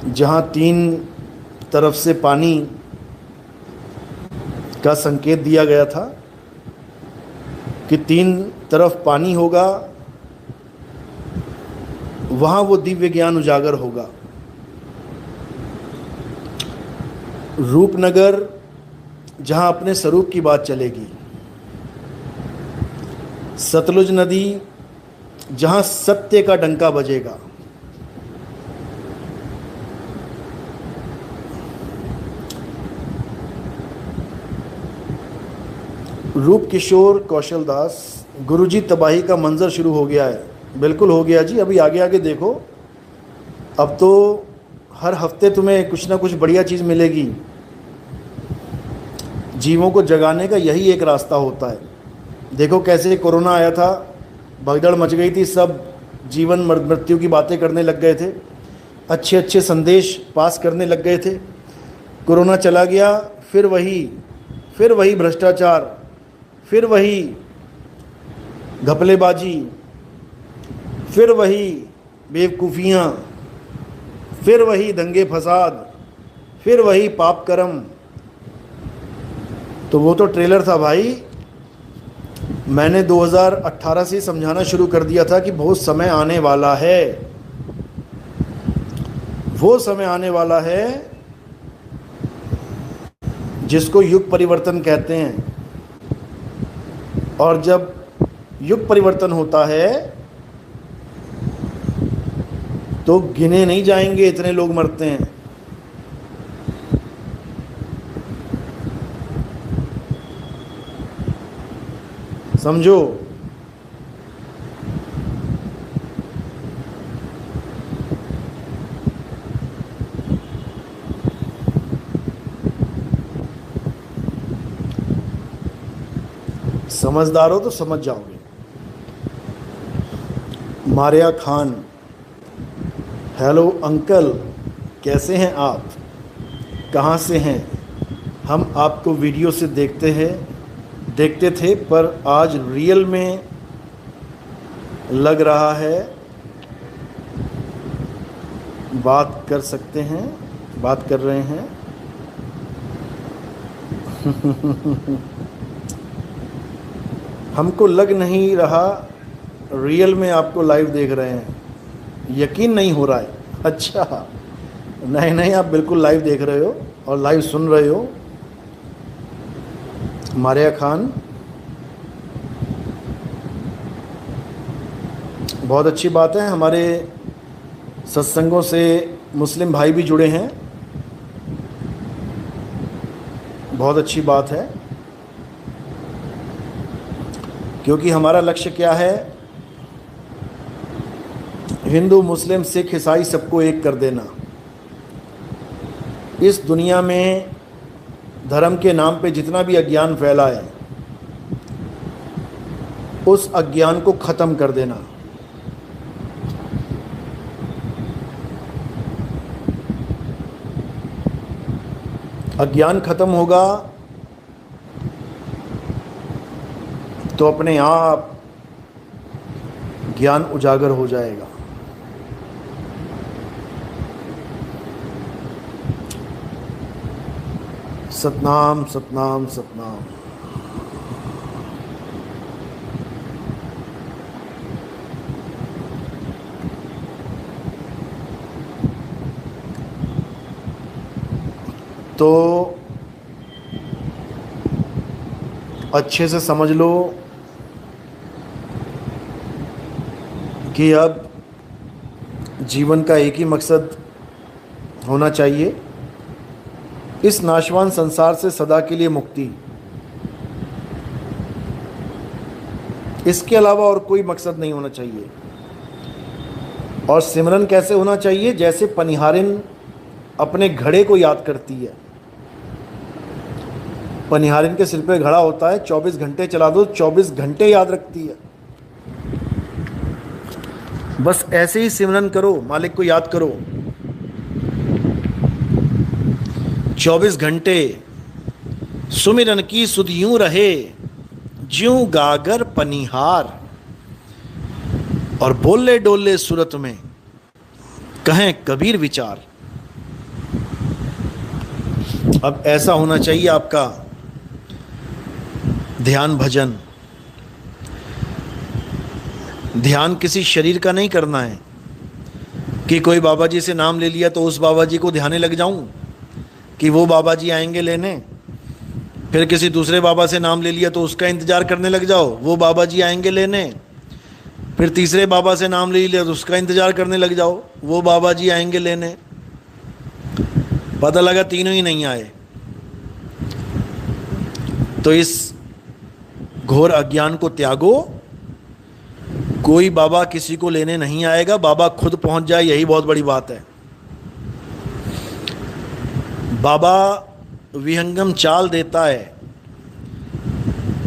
जहाँ 3 तरफ से पानी का संकेत दिया गया था कि 3 तरफ पानी होगा, वहाँ वो दिव्य ज्ञान उजागर होगा। रूपनगर, जहाँ अपने स्वरूप की बात चलेगी। सतलुज नदी, जहाँ सत्य का डंका बजेगा। रूप किशोर कौशल दास, गुरुजी तबाही का मंजर शुरू हो गया है। बिल्कुल हो गया जी, अभी आगे आगे देखो। अब तो हर हफ्ते तुम्हें कुछ ना कुछ बढ़िया चीज़ मिलेगी। जीवों को जगाने का यही एक रास्ता होता है। देखो कैसे कोरोना आया था, भगदड़ मच गई थी, सब जीवन मृत्यु की बातें करने लग गए थे, अच्छे अच्छे संदेश पास करने लग गए थे। कोरोना चला गया, फिर वही भ्रष्टाचार, फिर वही घपलेबाजी, फिर वही बेवकूफ़ियाँ, फिर वही दंगे फसाद, फिर वही पाप कर्म। तो वो तो ट्रेलर था भाई। मैंने 2018 से समझाना शुरू कर दिया था कि बहुत समय आने वाला है, वो समय आने वाला है जिसको युग परिवर्तन कहते हैं। और जब युग परिवर्तन होता है तो गिने नहीं जाएंगे इतने लोग मरते हैं। समझो। समझदार हो तो समझ जाओगे। मारिया खान, हेलो अंकल, कैसे हैं आप? कहाँ से हैं? हम आपको वीडियो से देखते थे, पर आज रियल में लग रहा है। बात कर सकते हैं, बात कर रहे हैं। हमको लग नहीं रहा, रियल में आपको लाइव देख रहे हैं। यकीन नहीं हो रहा है? अच्छा, नहीं, आप बिल्कुल लाइव देख रहे हो और लाइव सुन रहे हो। मारिया खान, बहुत अच्छी बात है। हमारे सत्संगों से मुस्लिम भाई भी जुड़े हैं, बहुत अच्छी बात है। क्योंकि हमारा लक्ष्य क्या है? हिंदू, मुस्लिम, सिख, ईसाई सबको एक कर देना। इस दुनिया में धर्म के नाम पे जितना भी अज्ञान फैला है, उस अज्ञान को ख़त्म कर देना। अज्ञान खत्म होगा तो अपने आप ज्ञान उजागर हो जाएगा। सतनाम सतनाम सतनाम। तो अच्छे से समझ लो कि अब जीवन का एक ही मकसद होना चाहिए, इस नाशवान संसार से सदा के लिए मुक्ति। इसके अलावा और कोई मकसद नहीं होना चाहिए। और सिमरन कैसे होना चाहिए? जैसे पनिहारिन अपने घड़े को याद करती है। पनिहारिन के सिर पे घड़ा होता है, 24 घंटे चला दो, 24 घंटे याद रखती है। बस ऐसे ही सिमरन करो, मालिक को याद करो। 24 घंटे सुमिरन की सुध यूं रहे, ज्यों गागर पनिहार। और बोले डोले सूरत में कहें कबीर विचार। अब ऐसा होना चाहिए आपका ध्यान भजन। ध्यान किसी शरीर का नहीं करना है कि कोई बाबा जी से नाम ले लिया तो उस बाबा जी को ध्याने लग जाऊं, कि वो बाबा जी आएंगे लेने। फिर किसी दूसरे बाबा से नाम ले लिया तो उसका इंतजार करने लग जाओ, वो बाबा जी आएंगे लेने। फिर तीसरे बाबा से नाम ले लिया तो उसका इंतजार करने लग जाओ, वो बाबा जी आएंगे लेने। पता लगा तीनों ही नहीं आए। तो इस घोर अज्ञान को त्यागो। कोई बाबा किसी को लेने नहीं आएगा, बाबा खुद पहुंच जाए, यही बहुत बड़ी बात है। बाबा विहंगम चाल देता है।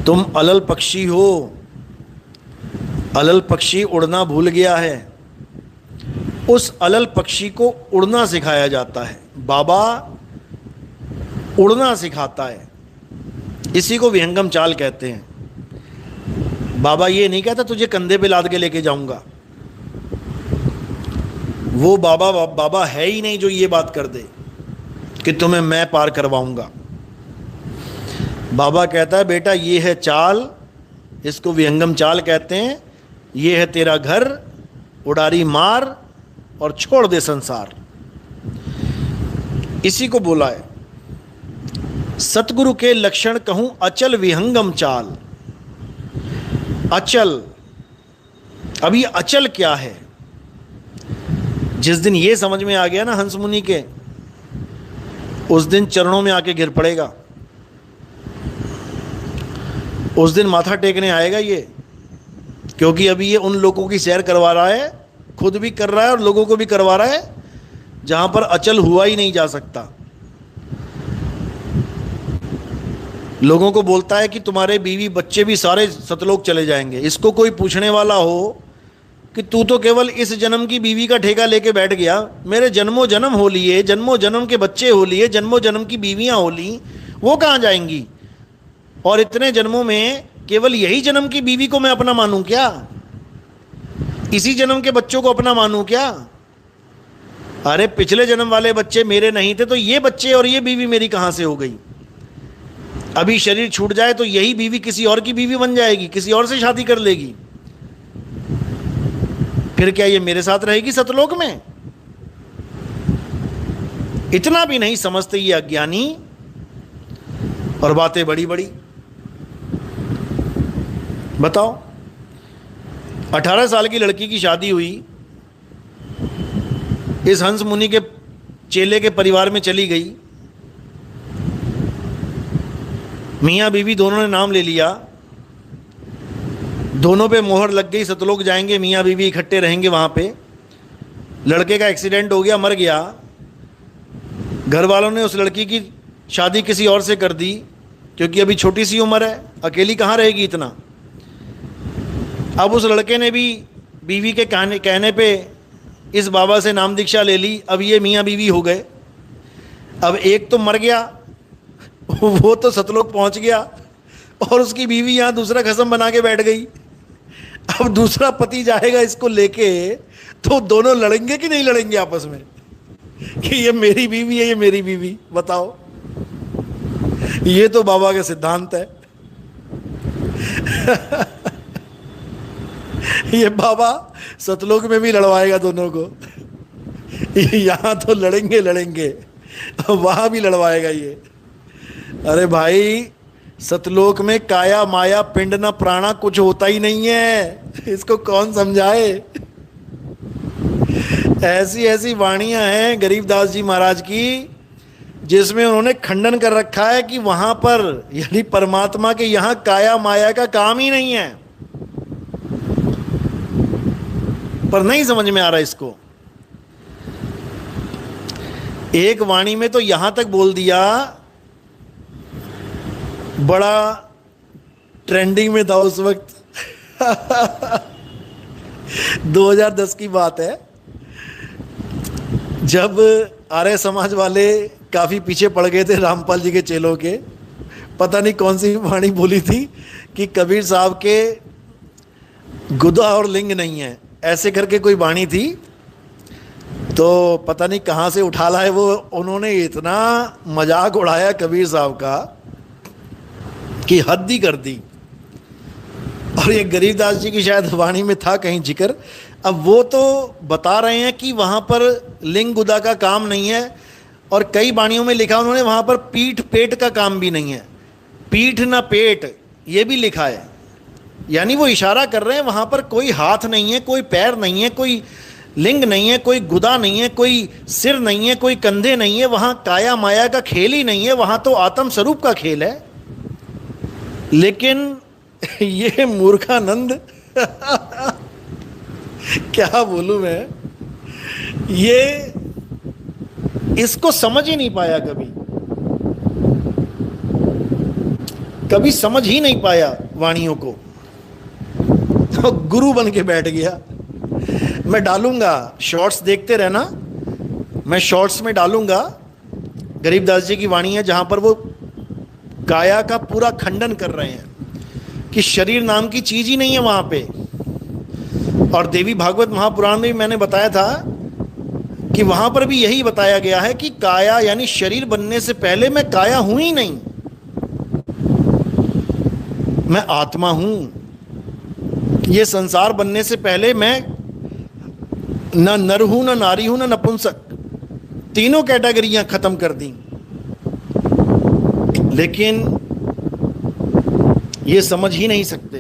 तुम अलल पक्षी हो, अलल पक्षी उड़ना भूल गया है, उस अलल पक्षी को उड़ना सिखाया जाता है। बाबा उड़ना सिखाता है, इसी को विहंगम चाल कहते हैं। बाबा ये नहीं कहता तुझे कंधे पे लाद के लेके जाऊंगा, वो बाबा है ही नहीं जो ये बात कर दे कि तुम्हें मैं पार करवाऊंगा। बाबा कहता है बेटा ये है चाल, इसको विहंगम चाल कहते हैं। ये है तेरा घर, उड़ारी मार और छोड़ दे संसार। इसी को बोला है। सतगुरु के लक्षण कहूं अचल विहंगम चाल। अचल, अभी अचल क्या है? जिस दिन ये समझ में आ गया ना हंस मुनि के, उस दिन चरणों में आके गिर पड़ेगा। उस दिन माथा टेकने आएगा ये, क्योंकि अभी ये उन लोगों की सैर करवा रहा है, खुद भी कर रहा है और लोगों को भी करवा रहा है, जहां पर अचल हुआ ही नहीं जा सकता। लोगों को बोलता है कि तुम्हारे बीवी बच्चे भी सारे सतलोक चले जाएंगे। इसको कोई पूछने वाला हो कि तू तो केवल इस जन्म की बीवी का ठेका लेके बैठ गया, मेरे जन्मों जन्म हो लिए, जन्मों जन्म के बच्चे हो लिए, जन्मों जन्म की बीवियां हो ली, वो कहाँ जाएंगी? और इतने जन्मों में केवल यही जन्म की बीवी को मैं अपना मानूं क्या? इसी जन्म के बच्चों को अपना मानूं क्या? अरे पिछले जन्म वाले बच्चे मेरे नहीं थे, तो ये बच्चे और ये बीवी मेरी कहां से हो गई? अभी शरीर छूट जाए तो यही बीवी किसी और की बीवी बन जाएगी, किसी और से शादी कर लेगी। फिर क्या ये मेरे साथ रहेगी सतलोक में? इतना भी नहीं समझते ये अज्ञानी, और बातें बड़ी बड़ी। बताओ, 18 साल की लड़की की शादी हुई, इस हंस मुनि के चेले के परिवार में चली गई। मियाँ बीवी दोनों ने नाम ले लिया, दोनों पे मोहर लग गई, सतलोक जाएंगे, मियाँ बीवी इकट्ठे रहेंगे वहाँ पे। लड़के का एक्सीडेंट हो गया, मर गया। घर वालों ने उस लड़की की शादी किसी और से कर दी, क्योंकि अभी छोटी सी उम्र है, अकेली कहाँ रहेगी इतना। अब उस लड़के ने भी बीवी के कहने पे इस बाबा से नाम दीक्षा ले ली। अब ये मियाँ बीवी हो गए। अब एक तो मर गया, वो तो सतलोक पहुंच गया, और उसकी बीवी यहाँ दूसरा कसम बना के बैठ गई। अब दूसरा पति जाएगा इसको लेके, तो दोनों लड़ेंगे कि नहीं लड़ेंगे आपस में कि ये मेरी बीवी है, ये मेरी बीवी? बताओ, ये तो बाबा का सिद्धांत है। ये बाबा सतलोक में भी लड़वाएगा दोनों को। यहां तो लड़ेंगे, वहां भी लड़वाएगा ये। अरे भाई, सतलोक में काया माया पिंड न प्राणा कुछ होता ही नहीं है, इसको कौन समझाए। ऐसी ऐसी वाणियां हैं गरीबदास जी महाराज की, जिसमें उन्होंने खंडन कर रखा है कि वहां पर, यानी परमात्मा के यहां काया माया का काम ही नहीं है। पर नहीं समझ में आ रहा इसको। एक वाणी में तो यहां तक बोल दिया, बड़ा ट्रेंडिंग में था उस वक्त। 2010 की बात है, जब आर्य समाज वाले काफ़ी पीछे पड़ गए थे रामपाल जी के चेलों के। पता नहीं कौन सी वाणी बोली थी कि कबीर साहब के गुदा और लिंग नहीं है, ऐसे करके कोई वाणी थी। तो पता नहीं कहाँ से उठा लाए वो, उन्होंने इतना मजाक उड़ाया कबीर साहब का कि हद ही कर दी। और ये गरीबदास जी की शायद वाणी में था कहीं जिक्र। अब वो तो बता रहे हैं कि वहाँ पर लिंग गुदा का काम नहीं है, और कई वाणियों में लिखा उन्होंने वहाँ पर पीठ पेट का काम भी नहीं है, पीठ ना पेट ये भी लिखा है। यानी वो इशारा कर रहे हैं वहाँ पर कोई हाथ नहीं है, कोई पैर नहीं है, कोई लिंग नहीं है, कोई गुदा नहीं है, कोई सिर नहीं है, कोई कंधे नहीं है, वहाँ काया माया का खेल ही नहीं है, वहाँ तो आत्म स्वरूप का खेल है। लेकिन ये मूर्खानंद क्या बोलूं मैं, ये इसको समझ ही नहीं पाया, कभी समझ ही नहीं पाया वाणियों को, तो गुरु बन के बैठ गया। मैं डालूंगा, शॉर्ट्स देखते रहना, मैं शॉर्ट्स में डालूंगा गरीबदास जी की वाणी है जहां पर वो काया का पूरा खंडन कर रहे हैं कि शरीर नाम की चीज ही नहीं है वहां पे। और देवी भागवत महापुराण में भी मैंने बताया था कि वहां पर भी यही बताया गया है कि काया यानी शरीर बनने से पहले मैं काया हूं ही नहीं, मैं आत्मा हूं। ये संसार बनने से पहले मैं न नर हूं, न नारी हूं, न नपुंसक, तीनों कैटेगरियां खत्म कर दी। लेकिन ये समझ ही नहीं सकते।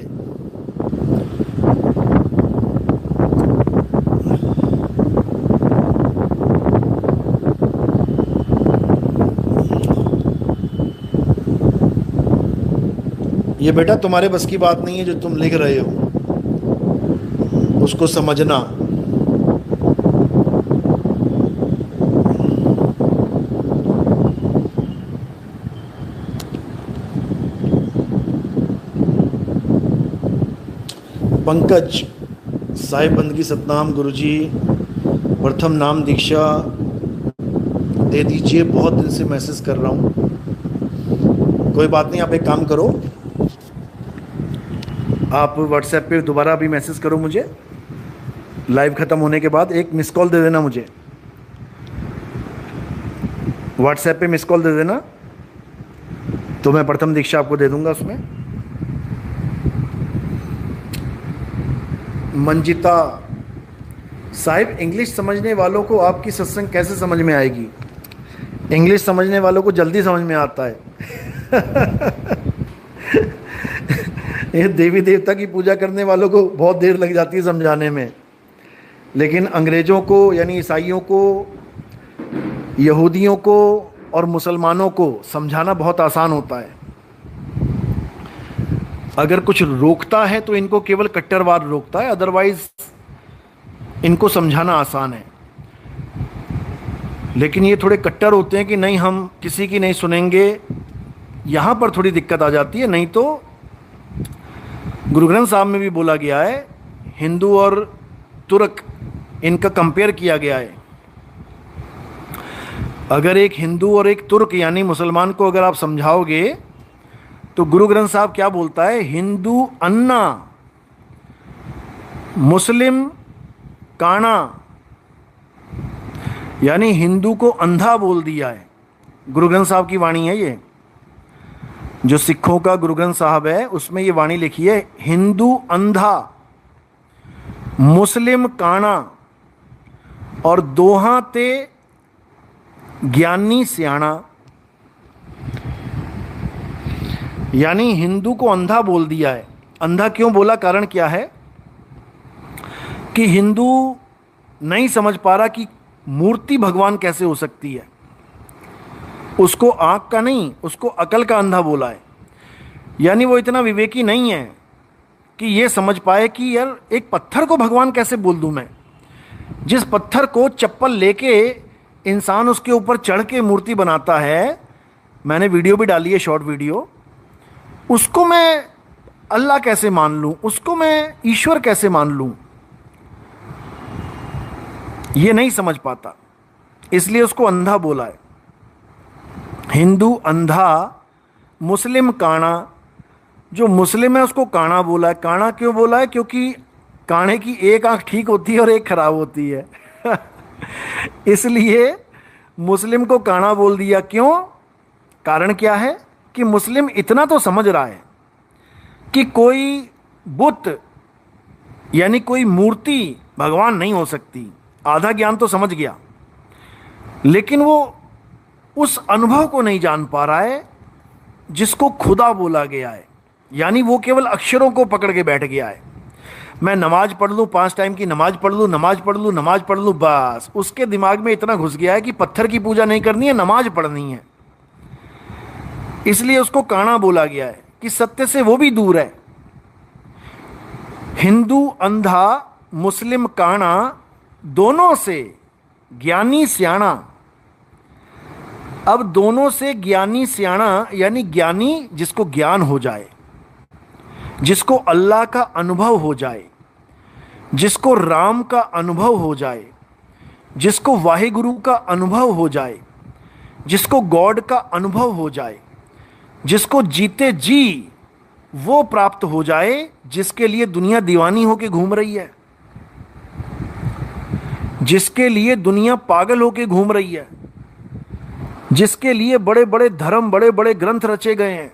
ये बेटा तुम्हारे बस की बात नहीं है, जो तुम लिख रहे हो उसको समझना। पंकज साहिब बंदगी सतनाम गुरुजी, प्रथम नाम दीक्षा दे दीजिए, बहुत दिन से मैसेज कर रहा हूँ। कोई बात नहीं, आप एक काम करो, आप व्हाट्सएप पे दोबारा भी मैसेज करो मुझे, लाइव ख़त्म होने के बाद एक मिस कॉल दे देना मुझे, व्हाट्सएप पे मिस कॉल दे देना, तो मैं प्रथम दीक्षा आपको दे दूंगा उसमें। मंजिता साहिब, इंग्लिश समझने वालों को आपकी सत्संग कैसे समझ में आएगी? इंग्लिश समझने वालों को जल्दी समझ में आता है। ये देवी देवता की पूजा करने वालों को बहुत देर लग जाती है समझाने में, लेकिन अंग्रेज़ों को यानी ईसाइयों को, यहूदियों को और मुसलमानों को समझाना बहुत आसान होता है। अगर कुछ रोकता है तो इनको केवल कट्टरवाद रोकता है, अदरवाइज इनको समझाना आसान है। लेकिन ये थोड़े कट्टर होते हैं कि नहीं हम किसी की नहीं सुनेंगे, यहाँ पर थोड़ी दिक्कत आ जाती है। नहीं तो गुरु ग्रंथ साहब में भी बोला गया है, हिंदू और तुर्क इनका कंपेयर किया गया है। अगर एक हिंदू और एक तुर्क यानी मुसलमान को अगर आप समझाओगे तो गुरु ग्रंथ साहब क्या बोलता है, हिंदू अन्ना मुस्लिम काना, यानी हिंदू को अंधा बोल दिया है। गुरु ग्रंथ साहब की वाणी है ये, जो सिखों का गुरु ग्रंथ साहब है उसमें ये वाणी लिखी है, हिंदू अंधा मुस्लिम काना और दोहां ते ज्ञानी सियाणा। यानी हिंदू को अंधा बोल दिया है। अंधा क्यों बोला, कारण क्या है कि हिंदू नहीं समझ पा रहा कि मूर्ति भगवान कैसे हो सकती है। उसको आँख का नहीं, उसको अकल का अंधा बोला है। यानी वो इतना विवेकी नहीं है कि ये समझ पाए कि यार एक पत्थर को भगवान कैसे बोल दूं मैं। जिस पत्थर को चप्पल लेके इंसान उसके ऊपर चढ़ के मूर्ति बनाता है, मैंने वीडियो भी डाली है, शॉर्ट वीडियो, उसको मैं अल्लाह कैसे मान लूं, उसको मैं ईश्वर कैसे मान लूं। ये नहीं समझ पाता, इसलिए उसको अंधा बोला है। हिंदू अंधा, मुस्लिम काना। जो मुस्लिम है उसको काना बोला है। काना क्यों बोला है? क्योंकि काने की एक आंख ठीक होती है और एक खराब होती है इसलिए मुस्लिम को काना बोल दिया। क्यों? कारण क्या है कि मुस्लिम इतना तो समझ रहा है कि कोई बुत यानी कोई मूर्ति भगवान नहीं हो सकती। आधा ज्ञान तो समझ गया, लेकिन वो उस अनुभव को नहीं जान पा रहा है जिसको खुदा बोला गया है। यानी वो केवल अक्षरों को पकड़ के बैठ गया है। मैं नमाज पढ़ लूँ, 5 टाइम की नमाज पढ़ लूँ, नमाज पढ़ लूँ, नमाज पढ़ लूँ, बस उसके दिमाग में इतना घुस गया है कि पत्थर की पूजा नहीं करनी है, नमाज पढ़नी है। इसलिए उसको काना बोला गया है कि सत्य से वो भी दूर है। हिंदू अंधा, मुस्लिम काना, दोनों से ज्ञानी सियाणा। अब दोनों से ज्ञानी सियाणा यानी ज्ञानी जिसको ज्ञान हो जाए, जिसको अल्लाह का अनुभव हो जाए, जिसको राम का अनुभव हो जाए, जिसको वाहिगुरु का अनुभव हो जाए, जिसको गॉड का अनुभव हो जाए, जिसको जीते जी वो प्राप्त हो जाए जिसके लिए दुनिया दीवानी होके घूम रही है, जिसके लिए दुनिया पागल होके घूम रही है, जिसके लिए बड़े बड़े धर्म, बड़े बड़े ग्रंथ रचे गए हैं,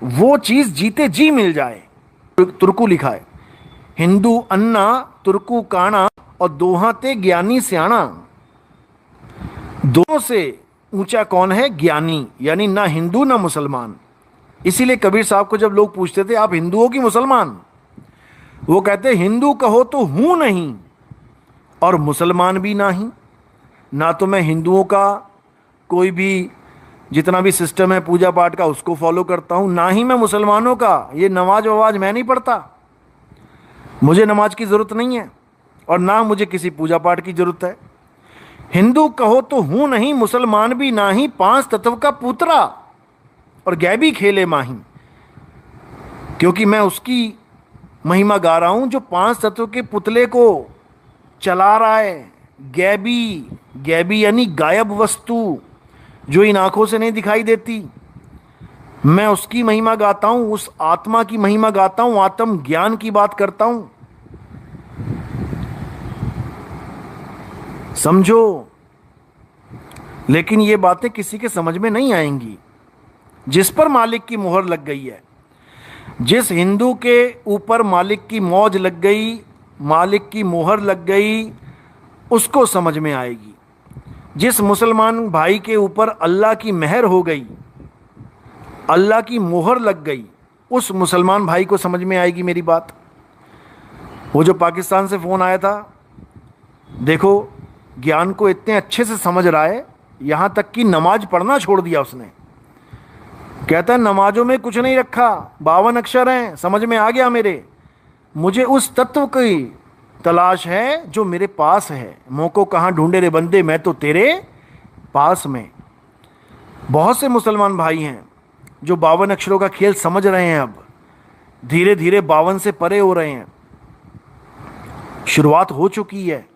वो चीज जीते जी मिल जाए। तुर्कू लिखा है, हिंदू अन्ना तुर्कू काना और दोहाते ज्ञानी सियाणा। दोनों से ऊंचा कौन है? ज्ञानी, यानी ना हिंदू ना मुसलमान। इसीलिए कबीर साहब को जब लोग पूछते थे आप हिंदू हो कि मुसलमान, वो कहते हिंदू कहो तो हूं नहीं और मुसलमान भी नहीं। ना तो मैं हिंदुओं का कोई भी जितना भी सिस्टम है पूजा पाठ का उसको फॉलो करता हूं, ना ही मैं मुसलमानों का ये नमाज ववाज मैं नहीं पढ़ता, मुझे नमाज की जरूरत नहीं है और ना मुझे किसी पूजा पाठ की जरूरत है। हिंदू कहो तो हूं नहीं, मुसलमान भी नाही, 5 तत्व का पुत्रा और गैबी खेले माही। क्योंकि मैं उसकी महिमा गा रहा हूं जो 5 तत्व के पुतले को चला रहा है। गैबी, गैबी यानी गायब वस्तु जो इन आंखों से नहीं दिखाई देती, मैं उसकी महिमा गाता हूं, उस आत्मा की महिमा गाता हूं, आत्म ज्ञान की बात करता हूं। समझो, लेकिन ये बातें किसी के समझ में नहीं आएंगी। जिस पर मालिक की मोहर लग गई है, जिस हिंदू के ऊपर मालिक की मौज लग गई, मालिक की मोहर लग गई, उसको समझ में आएगी। जिस मुसलमान भाई के ऊपर अल्लाह की मेहर हो गई, अल्लाह की मोहर लग गई, उस मुसलमान भाई को समझ में आएगी मेरी बात। वो जो पाकिस्तान से फ़ोन आया था, देखो ज्ञान को इतने अच्छे से समझ रहा है, यहाँ तक कि नमाज पढ़ना छोड़ दिया उसने। कहता है नमाजों में कुछ नहीं रखा, 52 अक्षर हैं, समझ में आ गया मेरे। मुझे उस तत्व की तलाश है जो मेरे पास है। मोह को कहाँ ढूंढे रे बंदे, मैं तो तेरे पास में। बहुत से मुसलमान भाई हैं जो 52 अक्षरों का खेल समझ रहे हैं, अब धीरे धीरे 52 से परे हो रहे हैं। शुरुआत हो चुकी है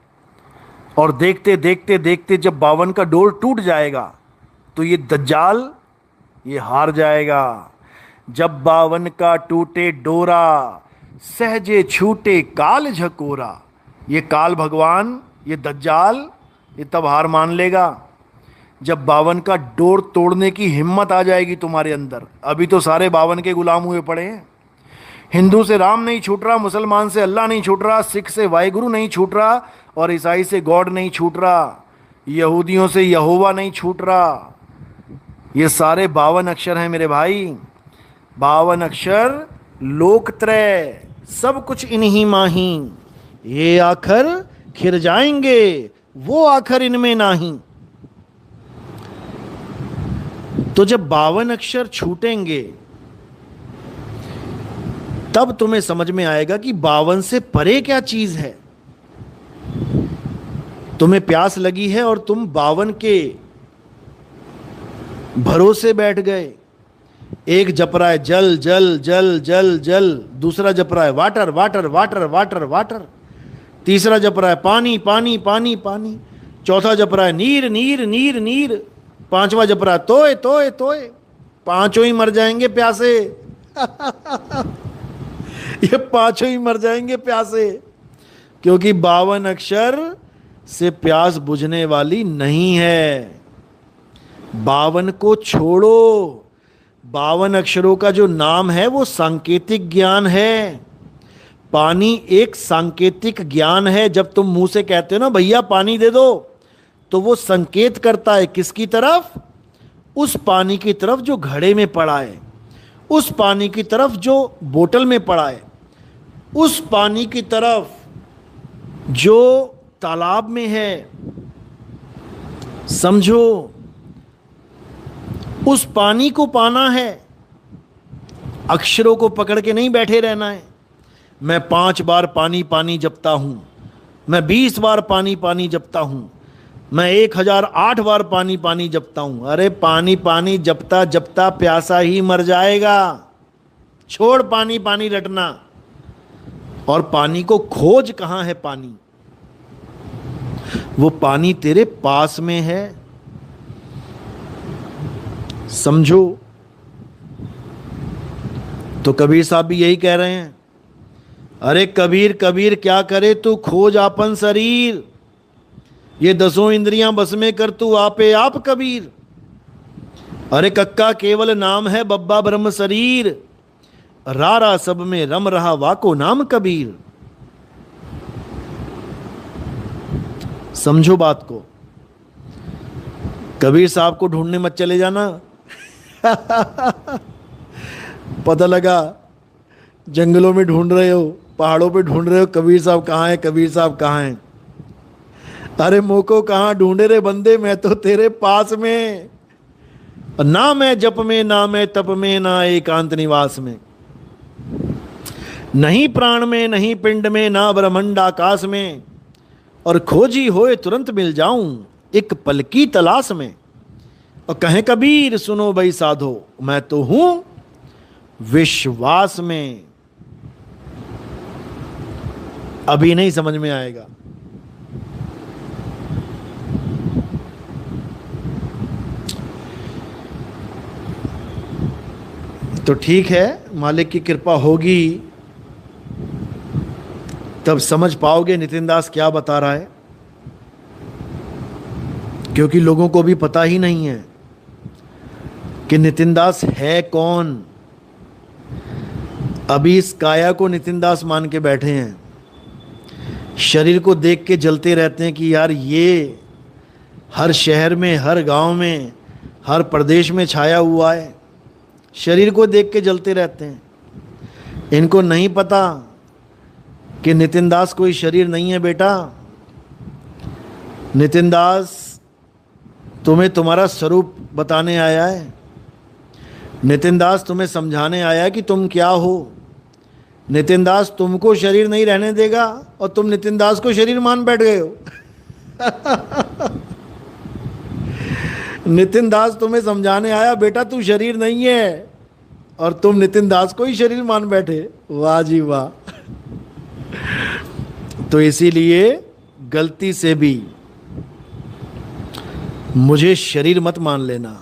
और देखते देखते देखते जब 52 का डोर टूट जाएगा तो ये दज्जाल ये हार जाएगा। जब 52 का टूटे डोरा, सहजे छूटे काल झकोरा। ये काल भगवान, ये दज्जाल, ये तब हार मान लेगा जब 52 का डोर तोड़ने की हिम्मत आ जाएगी तुम्हारे अंदर। अभी तो सारे 52 के गुलाम हुए पड़े हैं। हिंदू से राम नहीं छूट रहा, मुसलमान से अल्लाह नहीं छूट रहा, सिख से वाहिगुरु नहीं छूट रहा और ईसाई से गॉड नहीं छूट रहा, यहूदियों से यहोवा नहीं छूट रहा। ये सारे 52 अक्षर हैं मेरे भाई। 52 अक्षर लोकत्रय, सब कुछ इन्हीं माही। ये आखर खिर जाएंगे, वो आखर इनमें नाही। तो जब 52 अक्षर छूटेंगे तब तुम्हें समझ में आएगा कि 52 से परे क्या चीज है। तुम्हें प्यास लगी है और तुम 52 के भरोसे बैठ गए। एक जप रहा है जल जल जल जल जल, दूसरा जप रहा है water water water water water. तीसरा जप रहा है पानी पानी पानी पानी, चौथा जप रहा है नीर नीर नीर नीर, पांचवा जप रहा है तोय तोय तोय। पांचों ही मर जाएंगे प्यासे। ये पांचों ही मर जाएंगे प्यासे, क्योंकि 52 अक्षर से प्यास बुझने वाली नहीं है। 52 को छोड़ो, 52 अक्षरों का जो नाम है वो सांकेतिक ज्ञान है। पानी एक सांकेतिक ज्ञान है। जब तुम मुंह से कहते हो ना भैया पानी दे दो, तो वो संकेत करता है किसकी तरफ? उस पानी की तरफ जो घड़े में पड़ा है, उस पानी की तरफ जो बोतल में पड़ा है, उस पानी की तरफ जो तालाब में है। समझो, उस पानी को पाना है, अक्षरों को पकड़ के नहीं बैठे रहना है। मैं 5 बार पानी पानी जपता हूं, मैं 20 बार पानी पानी जपता हूं, मैं 1008 बार पानी पानी जपता हूं। अरे पानी पानी जपता जपता प्यासा ही मर जाएगा। छोड़ पानी पानी रटना। और पानी को खोज कहां है? पानी, वो पानी तेरे पास में है। समझो। तो कबीर साहब भी यही कह रहे हैं, अरे कबीर कबीर क्या करे तू खोज आपन शरीर, ये 10 इंद्रियां बस में कर तू आपे आप कबीर। अरे कक्का केवल नाम है बब्बा ब्रह्म शरीर, रारा सब में रम रहा वाको नाम कबीर। समझो बात को। कबीर साहब को ढूंढने मत चले जाना। पता लगा जंगलों में ढूंढ रहे हो, पहाड़ों पे ढूंढ रहे हो, कबीर साहब कहाँ हैं, कबीर साहब कहाँ हैं। अरे मोको कहाँ ढूंढे रे बंदे, मैं तो तेरे पास में। ना मैं जप में, ना मैं तप में, ना एकांत निवास में, नहीं प्राण में, नहीं पिंड में, ना ब्रह्मांड आकाश में। और खोजी होए तुरंत मिल जाऊं एक पल की तलाश में। और कहें कबीर सुनो भाई साधो, मैं तो हूं विश्वास में। अभी नहीं समझ में आएगा। तो ठीक है, मालिक की कृपा होगी तब समझ पाओगे नितिन दास क्या बता रहा है, क्योंकि लोगों को भी पता ही नहीं है कि नितिन दास है कौन। अभी इस काया को नितिन दास मान के बैठे हैं, शरीर को देख के जलते रहते हैं कि यार ये हर शहर में, हर गांव में, हर प्रदेश में छाया हुआ है। शरीर को देख के जलते रहते हैं। इनको नहीं पता कि नितिन दास कोई शरीर नहीं है बेटा। नितिन दास तुम्हें तुम्हारा स्वरूप बताने आया है। नितिन दास तुम्हें समझाने आया है कि तुम क्या हो। नितिन दास तुमको शरीर नहीं रहने देगा और तुम नितिन दास को शरीर मान बैठ गए हो। नितिन दास तुम्हें समझाने आया बेटा तू शरीर नहीं है, और तुम नितिन दास को ही शरीर मान बैठे। वाह जी वाह। तो इसीलिए गलती से भी मुझे शरीर मत मान लेना।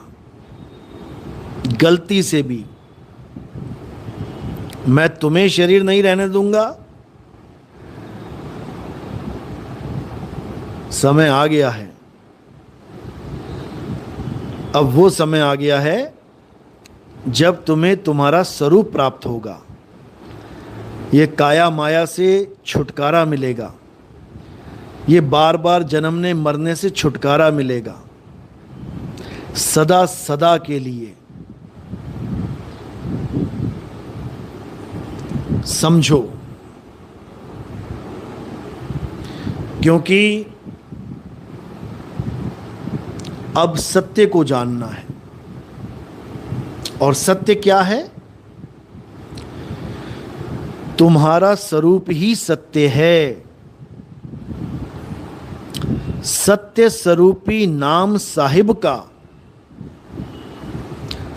गलती से भी मैं तुम्हें शरीर नहीं रहने दूंगा। समय आ गया है, अब वो समय आ गया है जब तुम्हें तुम्हारा स्वरूप प्राप्त होगा। ये काया माया से छुटकारा मिलेगा, ये बार बार जन्मने मरने से छुटकारा मिलेगा, सदा सदा के लिए। समझो, क्योंकि अब सत्य को जानना है। और सत्य क्या है? तुम्हारा स्वरूप ही सत्य है। सत्य स्वरूपी नाम साहिब का,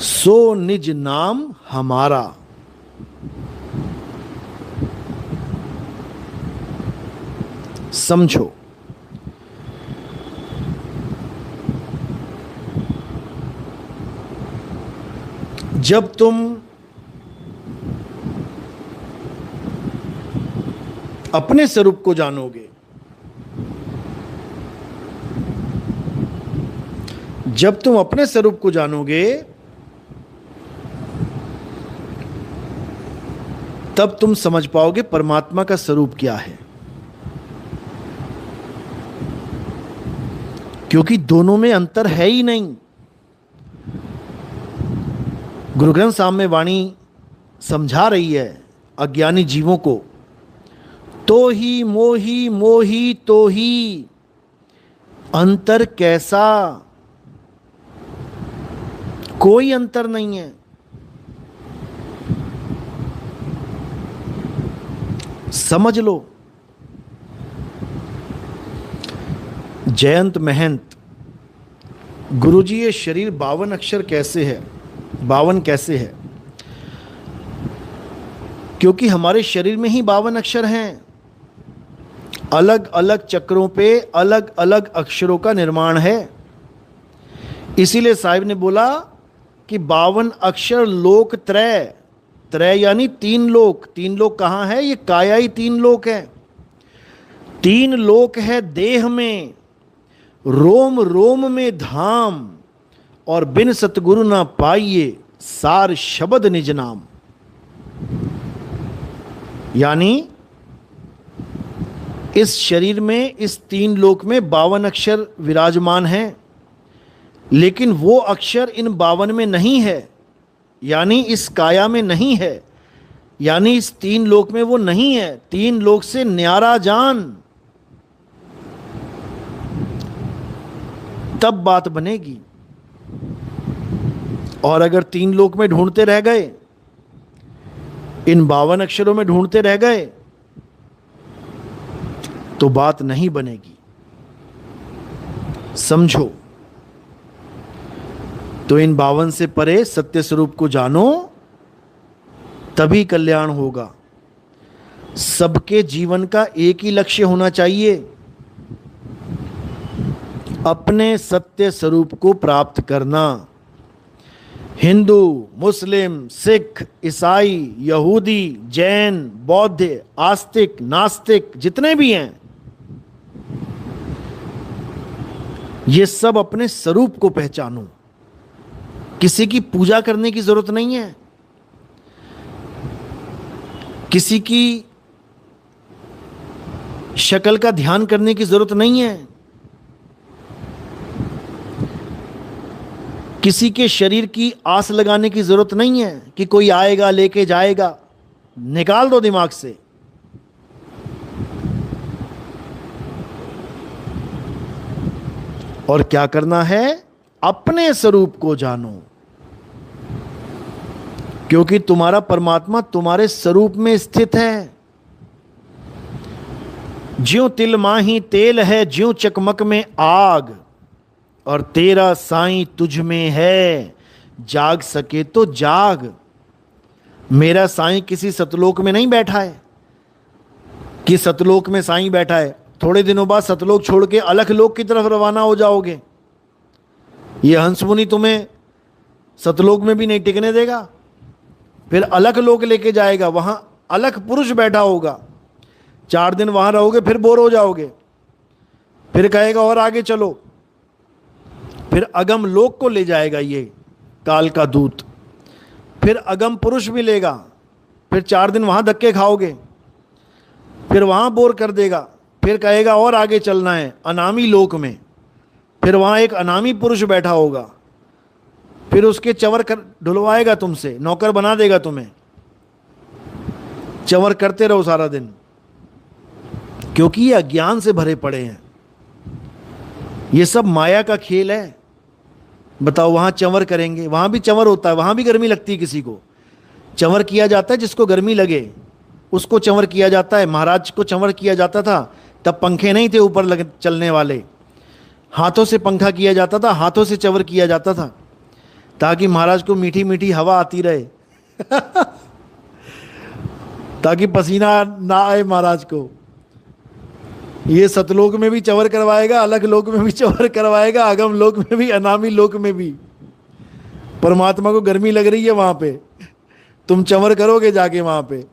सो निज नाम हमारा। समझो, जब तुम अपने स्वरूप को जानोगे, जब तुम अपने स्वरूप को जानोगे, तब तुम समझ पाओगे परमात्मा का स्वरूप क्या है। क्योंकि दोनों में अंतर है ही नहीं। गुरु ग्रंथ साहब में वाणी समझा रही है अज्ञानी जीवों को, तो ही मोही मोही तो ही, अंतर कैसा, कोई अंतर नहीं है। समझ लो। जयंत महंत, गुरुजी ये शरीर 52 अक्षर कैसे है, 52 कैसे है? क्योंकि हमारे शरीर में ही 52 अक्षर हैं। अलग अलग चक्रों पे अलग अलग अक्षरों का निर्माण है। इसीलिए साहिब ने बोला कि 52 अक्षर लोक त्रय, त्रय यानी 3 लोक। 3 लोक कहाँ है? ये काया ही 3 लोक है। 3 लोक है देह में, रोम रोम में धाम, और बिन सतगुरु ना पाइए सार शब्द निज नाम। यानी इस शरीर में, इस 3 लोक में 52 अक्षर विराजमान हैं, लेकिन वो अक्षर इन 52 में नहीं है, यानी इस काया में नहीं है, यानी इस 3 लोक में वो नहीं है। 3 लोक से न्यारा जान, तब बात बनेगी। और अगर 3 लोक में ढूंढते रह गए, इन 52 अक्षरों में ढूंढते रह गए, तो बात नहीं बनेगी। समझो। तो इन 52 से परे सत्य स्वरूप को जानो, तभी कल्याण होगा। सबके जीवन का एक ही लक्ष्य होना चाहिए, अपने सत्य स्वरूप को प्राप्त करना। हिंदू, मुस्लिम, सिख, ईसाई, यहूदी, जैन, बौद्ध, आस्तिक, नास्तिक जितने भी हैं, ये सब अपने स्वरूप को पहचानो। किसी की पूजा करने की जरूरत नहीं है, किसी की शक्ल का ध्यान करने की जरूरत नहीं है, किसी के शरीर की आस लगाने की जरूरत नहीं है कि कोई आएगा लेके जाएगा। निकाल दो दिमाग से। और क्या करना है? अपने स्वरूप को जानो, क्योंकि तुम्हारा परमात्मा तुम्हारे स्वरूप में स्थित है। ज्यों तिल माही तेल है, ज्यों चकमक में आग, और तेरा साईं तुझ में है, जाग सके तो जाग। मेरा साईं किसी सतलोक में नहीं बैठा है कि सतलोक में साईं बैठा है, थोड़े दिनों बाद सतलोक छोड़ के अलख लोक की तरफ रवाना हो जाओगे। ये हंस मुनि तुम्हें सतलोक में भी नहीं टिकने देगा, फिर अलख लोक लेके जाएगा, वहां अलख पुरुष बैठा होगा। 4 दिन वहां रहोगे, फिर बोर हो जाओगे, फिर कहेगा और आगे चलो, फिर अगम लोक को ले जाएगा ये काल का दूत, फिर अगम पुरुष मिलेगा, फिर 4 दिन वहां धक्के खाओगे, फिर वहां बोर कर देगा, फिर कहेगा और आगे चलना है अनामी लोक में, फिर वहां एक अनामी पुरुष बैठा होगा, फिर उसके चवर कर ढुलवाएगा तुमसे, नौकर बना देगा तुम्हें, चवर करते रहो सारा दिन, क्योंकि ये अज्ञान से भरे पड़े हैं। ये सब माया का खेल है। बताओ, वहां चंवर करेंगे, वहां भी चंवर होता है, वहां भी गर्मी लगती है। किसी को चंवर किया जाता है, जिसको गर्मी लगे उसको चंवर किया जाता है। महाराज को चंवर किया जाता था, तब पंखे नहीं थे ऊपर चलने वाले, हाथों से पंखा किया जाता था, हाथों से चंवर किया जाता था, ताकि महाराज को मीठी मीठी हवा आती रहे ताकि पसीना ना आए महाराज को। ये सतलोक में भी चवर करवाएगा, अलग लोक में भी चवर करवाएगा, अगम लोक में भी, अनामी लोक में भी। परमात्मा को गर्मी लग रही है वहां पे, तुम चवर करोगे जाके वहां पे।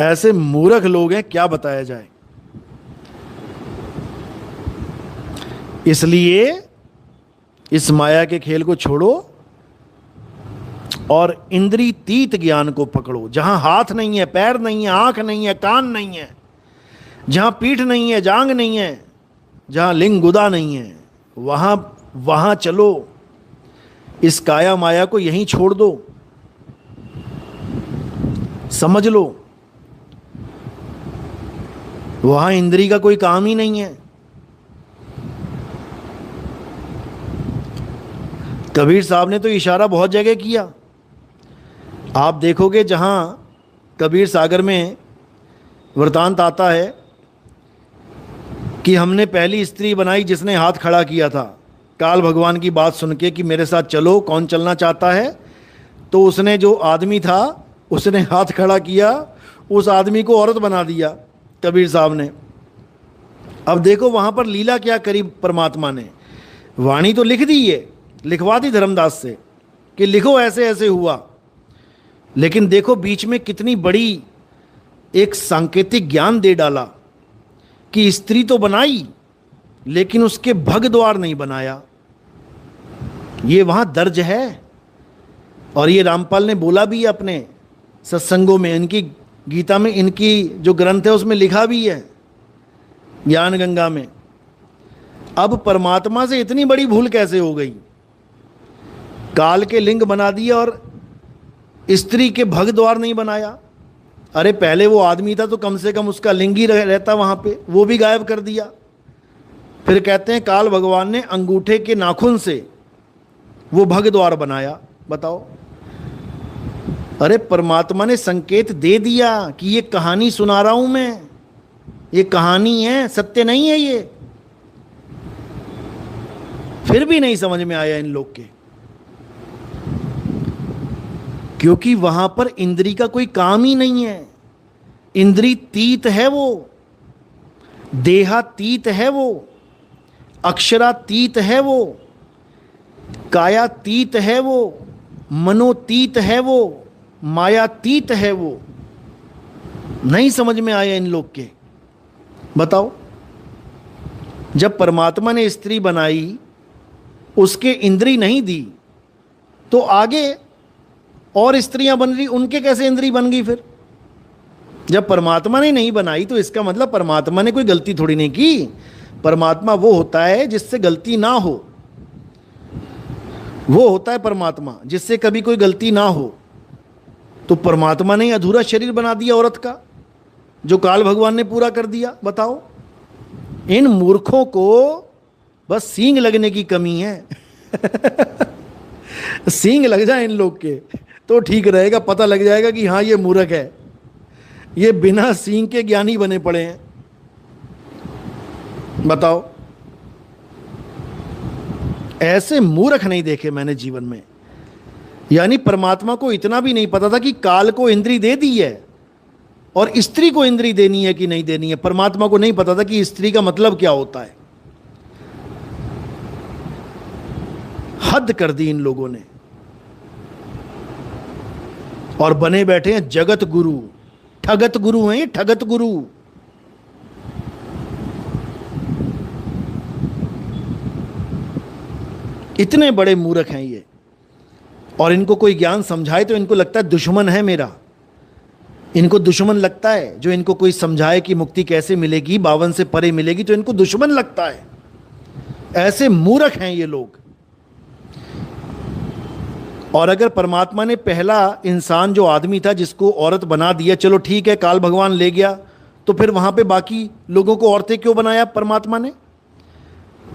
ऐसे मूर्ख लोग हैं, क्या बताया जाए। इसलिए इस माया के खेल को छोड़ो और इंद्रियतीत ज्ञान को पकड़ो। जहां हाथ नहीं है, पैर नहीं है, आंख नहीं है, कान नहीं है, जहां पीठ नहीं है, जांग नहीं है, जहां लिंग गुदा नहीं है, वहां चलो। इस काया माया को यहीं छोड़ दो, समझ लो। वहां इंद्री का कोई काम ही नहीं है। कबीर साहब ने तो इशारा बहुत जगह किया। आप देखोगे जहां कबीर सागर में वृतांत आता है कि हमने पहली स्त्री बनाई जिसने हाथ खड़ा किया था, काल भगवान की बात सुन के कि मेरे साथ चलो, कौन चलना चाहता है। तो उसने, जो आदमी था, उसने हाथ खड़ा किया, उस आदमी को औरत बना दिया कबीर साहब ने। अब देखो वहां पर लीला क्या करी परमात्मा ने। वाणी तो लिख दी है, लिखवा दी धर्मदास से कि लिखो ऐसे ऐसे हुआ, लेकिन देखो बीच में कितनी बड़ी एक सांकेतिक ज्ञान दे डाला कि स्त्री तो बनाई लेकिन उसके भग द्वार नहीं बनाया। ये वहां दर्ज है और ये रामपाल ने बोला भी है अपने सत्संगों में, इनकी गीता में, इनकी जो ग्रंथ है उसमें लिखा भी है, ज्ञान गंगा में। अब परमात्मा से इतनी बड़ी भूल कैसे हो गई? काल के लिंग बना दिए और स्त्री के भग द्वार नहीं बनाया। अरे पहले वो आदमी था तो कम से कम उसका लिंग ही रहता वहां पे, वो भी गायब कर दिया। फिर कहते हैं काल भगवान ने अंगूठे के नाखून से वो भग द्वार बनाया। बताओ, अरे परमात्मा ने संकेत दे दिया कि ये कहानी सुना रहा हूं मैं, ये कहानी है, सत्य नहीं है ये। फिर भी नहीं समझ में आया इन लोग के, क्योंकि वहां पर इंद्री का कोई काम ही नहीं है। इंद्रियतीत है वो, देहातीत है वो, अक्षरातीत है वो, कायातीत है वो, मनोतीत है वो, मायातीत है वो। नहीं समझ में आया इन लोग के। बताओ, जब परमात्मा ने स्त्री बनाई, उसके इंद्री नहीं दी, तो आगे और स्त्रियां बन रही, उनके कैसे इंद्री बन गई? फिर जब परमात्मा ने नहीं बनाई तो इसका मतलब परमात्मा ने कोई गलती थोड़ी नहीं की। परमात्मा वो होता है जिससे गलती ना हो, वो होता है परमात्मा जिससे कभी कोई गलती ना हो। तो परमात्मा ने अधूरा शरीर बना दिया औरत का, जो काल भगवान ने पूरा कर दिया। बताओ, इन मूर्खों को बस सींग लगने की कमी है। सींग लग जाए इन लोग के तो ठीक रहेगा, पता लग जाएगा कि हाँ ये मूर्ख है, ये बिना सींग के ज्ञानी बने पड़े हैं। बताओ, ऐसे मूर्ख नहीं देखे मैंने जीवन में। यानी परमात्मा को इतना भी नहीं पता था कि काल को इंद्री दे दी है और स्त्री को इंद्री देनी है कि नहीं देनी है। परमात्मा को नहीं पता था कि स्त्री का मतलब क्या होता है। हद कर दी इन लोगों ने और बने बैठे हैं जगत गुरु। ठगत गुरु हैं ये, ठगत गुरु। इतने बड़े मूर्ख हैं ये, और इनको कोई ज्ञान समझाए तो इनको लगता है दुश्मन है मेरा। इनको दुश्मन लगता है, जो इनको कोई समझाए कि मुक्ति कैसे मिलेगी, 52 से परे मिलेगी, तो इनको दुश्मन लगता है। ऐसे मूर्ख हैं ये लोग। और अगर परमात्मा ने पहला इंसान जो आदमी था जिसको औरत बना दिया, चलो ठीक है, काल भगवान ले गया, तो फिर वहां पे बाकी लोगों को औरतें क्यों बनाया परमात्मा ने?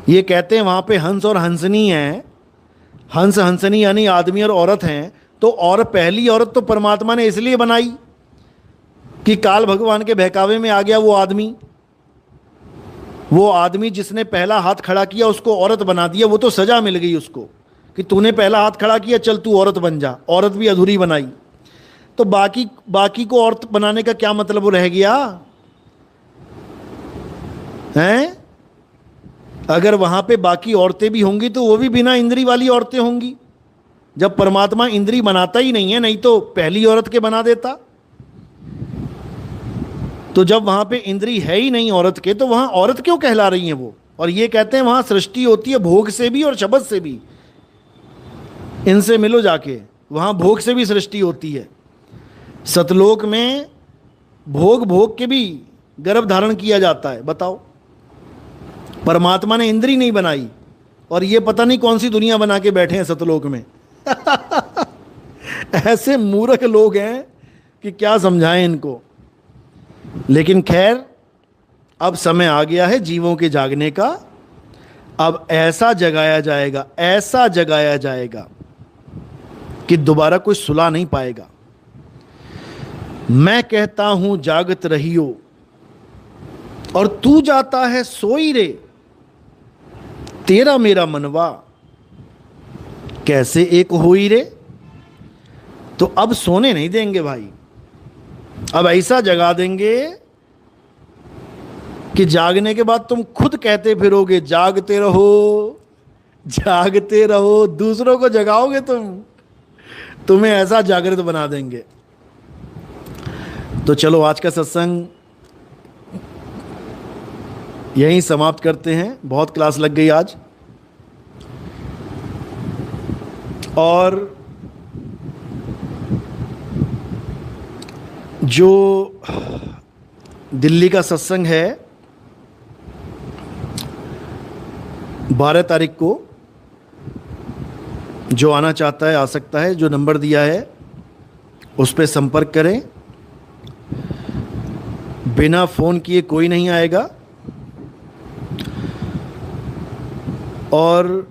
ये कहते हैं वहां पे हंस और हंसनी है, हंस हंसनी यानी आदमी और औरत हैं। तो और पहली औरत तो परमात्मा ने इसलिए बनाई कि काल भगवान के बहकावे में आ गया वो आदमी जिसने पहला हाथ खड़ा किया उसको औरत बना दिया। वो तो सजा मिल गई उसको कि तूने पहला हाथ खड़ा किया, चल तू औरत बन जा। औरत भी अधूरी बनाई, तो बाकी को औरत बनाने का क्या मतलब रह गया? हैं? अगर वहां पे बाकी औरतें भी होंगी तो वो भी बिना इंद्री वाली औरतें होंगी। जब परमात्मा इंद्री बनाता ही नहीं है, नहीं तो पहली औरत के बना देता। तो जब वहां पे इंद्री है ही नहीं औरत के, तो वहां औरत क्यों कहला रही हैं वो? और ये कहते हैं वहां सृष्टि होती है भोग से भी और शब्द से भी। इनसे मिलो जाके, वहां भोग से भी सृष्टि होती है। सतलोक में भोग भोग के भी गर्भ धारण किया जाता है। बताओ, परमात्मा ने इंद्री नहीं बनाई और ये पता नहीं कौन सी दुनिया बना के बैठे हैं सतलोक में। ऐसे मूर्ख लोग हैं कि क्या समझाएं इनको। लेकिन खैर, अब समय आ गया है जीवों के जागने का। अब ऐसा जगाया जाएगा, ऐसा जगाया जाएगा कि दोबारा कोई सुला नहीं पाएगा। मैं कहता हूं जागत रहियो और तू जाता है सोई रे, तेरा मेरा मनवा कैसे एक होई रे। तो अब सोने नहीं देंगे भाई, अब ऐसा जगा देंगे कि जागने के बाद तुम खुद कहते फिरोगे जागते रहो, जागते रहो, दूसरों को जगाओगे तुम्हें ऐसा जागृत बना देंगे। तो चलो आज का सत्संग यहीं समाप्त करते हैं। बहुत क्लास लग गई आज। और जो दिल्ली का सत्संग है 12 तारीख को, जो आना चाहता है आ सकता है। जो नंबर दिया है उस पर संपर्क करें। बिना फ़ोन किए कोई नहीं आएगा। और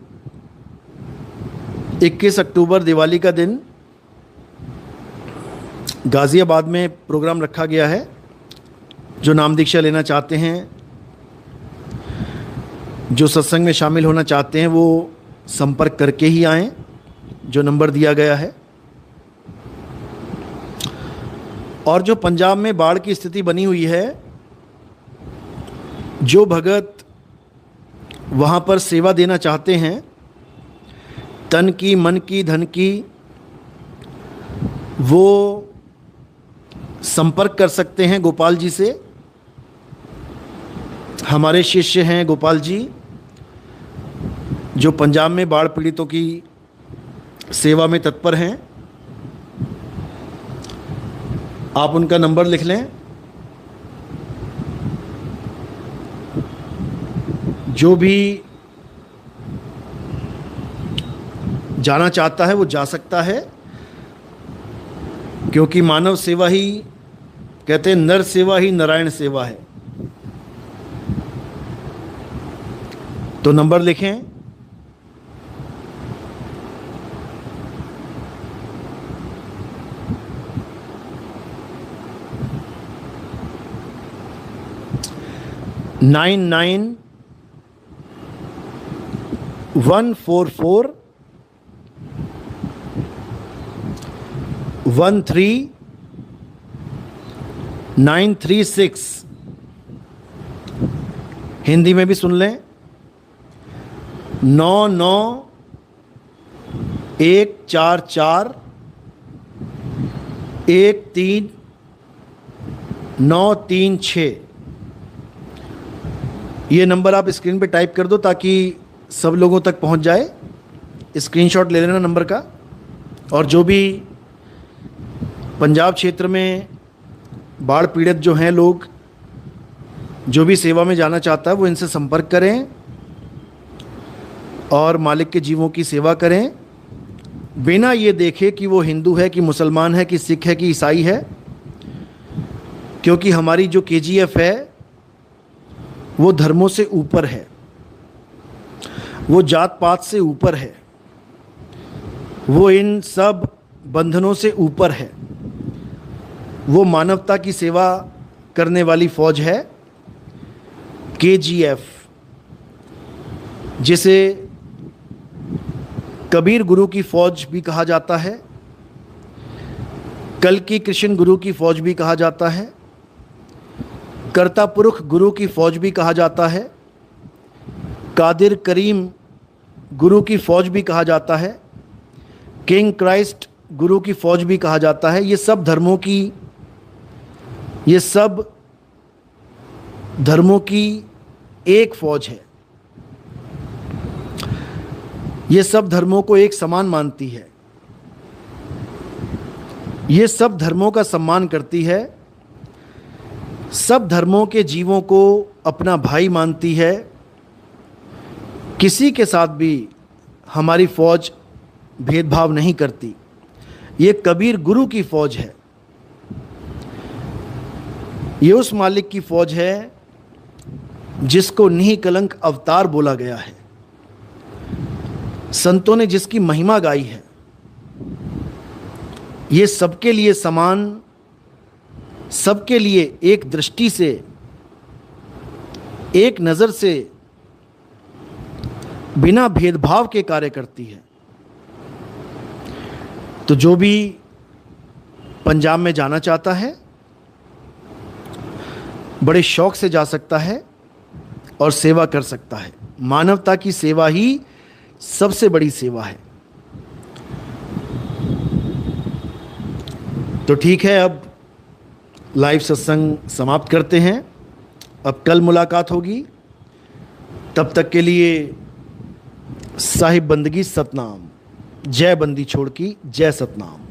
21 अक्टूबर दिवाली का दिन गाज़ियाबाद में प्रोग्राम रखा गया है। जो नाम दीक्षा लेना चाहते हैं, जो सत्संग में शामिल होना चाहते हैं, वो संपर्क करके ही आएं, जो नंबर दिया गया है। और जो पंजाब में बाढ़ की स्थिति बनी हुई है, जो भगत वहाँ पर सेवा देना चाहते हैं, तन की, मन की, धन की, वो संपर्क कर सकते हैं गोपाल जी से। हमारे शिष्य हैं गोपाल जी, जो पंजाब में बाढ़ पीड़ितों की सेवा में तत्पर हैं। आप उनका नंबर लिख लें। जो भी जाना चाहता है वो जा सकता है, क्योंकि मानव सेवा ही, कहते हैं नर सेवा ही नारायण सेवा है। तो नंबर लिखें। नाइन 144 13936। हिंदी में भी सुन लें, 9914413936। ये नंबर आप स्क्रीन पे टाइप कर दो ताकि सब लोगों तक पहुंच जाए। स्क्रीनशॉट ले लेना नंबर का। और जो भी पंजाब क्षेत्र में बाढ़ पीड़ित जो हैं लोग, जो भी सेवा में जाना चाहता है, वो इनसे संपर्क करें और मालिक के जीवों की सेवा करें, बिना ये देखे कि वो हिंदू है कि मुसलमान है कि सिख है कि ईसाई है। क्योंकि हमारी जो KGF है वो धर्मों से ऊपर है, वो जात पात से ऊपर है, वो इन सब बंधनों से ऊपर है। वो मानवता की सेवा करने वाली फौज है KGF, जिसे कबीर गुरु की फौज भी कहा जाता है, कल की कृष्ण गुरु की फौज भी कहा जाता है, कर्ता पुरुष गुरु की फौज भी कहा जाता है, कादिर करीम गुरु की फौज भी कहा जाता है, किंग क्राइस्ट गुरु की फौज भी कहा जाता है। ये सब धर्मों की एक फौज है। ये सब धर्मों को एक समान मानती है। ये सब धर्मों का सम्मान करती है। सब धर्मों के जीवों को अपना भाई मानती है। किसी के साथ भी हमारी फौज भेदभाव नहीं करती। ये कबीर गुरु की फौज है। ये उस मालिक की फौज है जिसको निःकलंक अवतार बोला गया है। संतों ने जिसकी महिमा गाई है। ये सबके लिए समान, सबके लिए एक दृष्टि से, एक नज़र से, बिना भेदभाव के कार्य करती है। तो जो भी पंजाब में जाना चाहता है बड़े शौक से जा सकता है और सेवा कर सकता है। मानवता की सेवा ही सबसे बड़ी सेवा है। तो ठीक है, अब लाइव सत्संग समाप्त करते हैं। अब कल मुलाकात होगी। तब तक के लिए साहिब बंदगी सतनाम। जय बंदी छोड़ की जय सतनाम।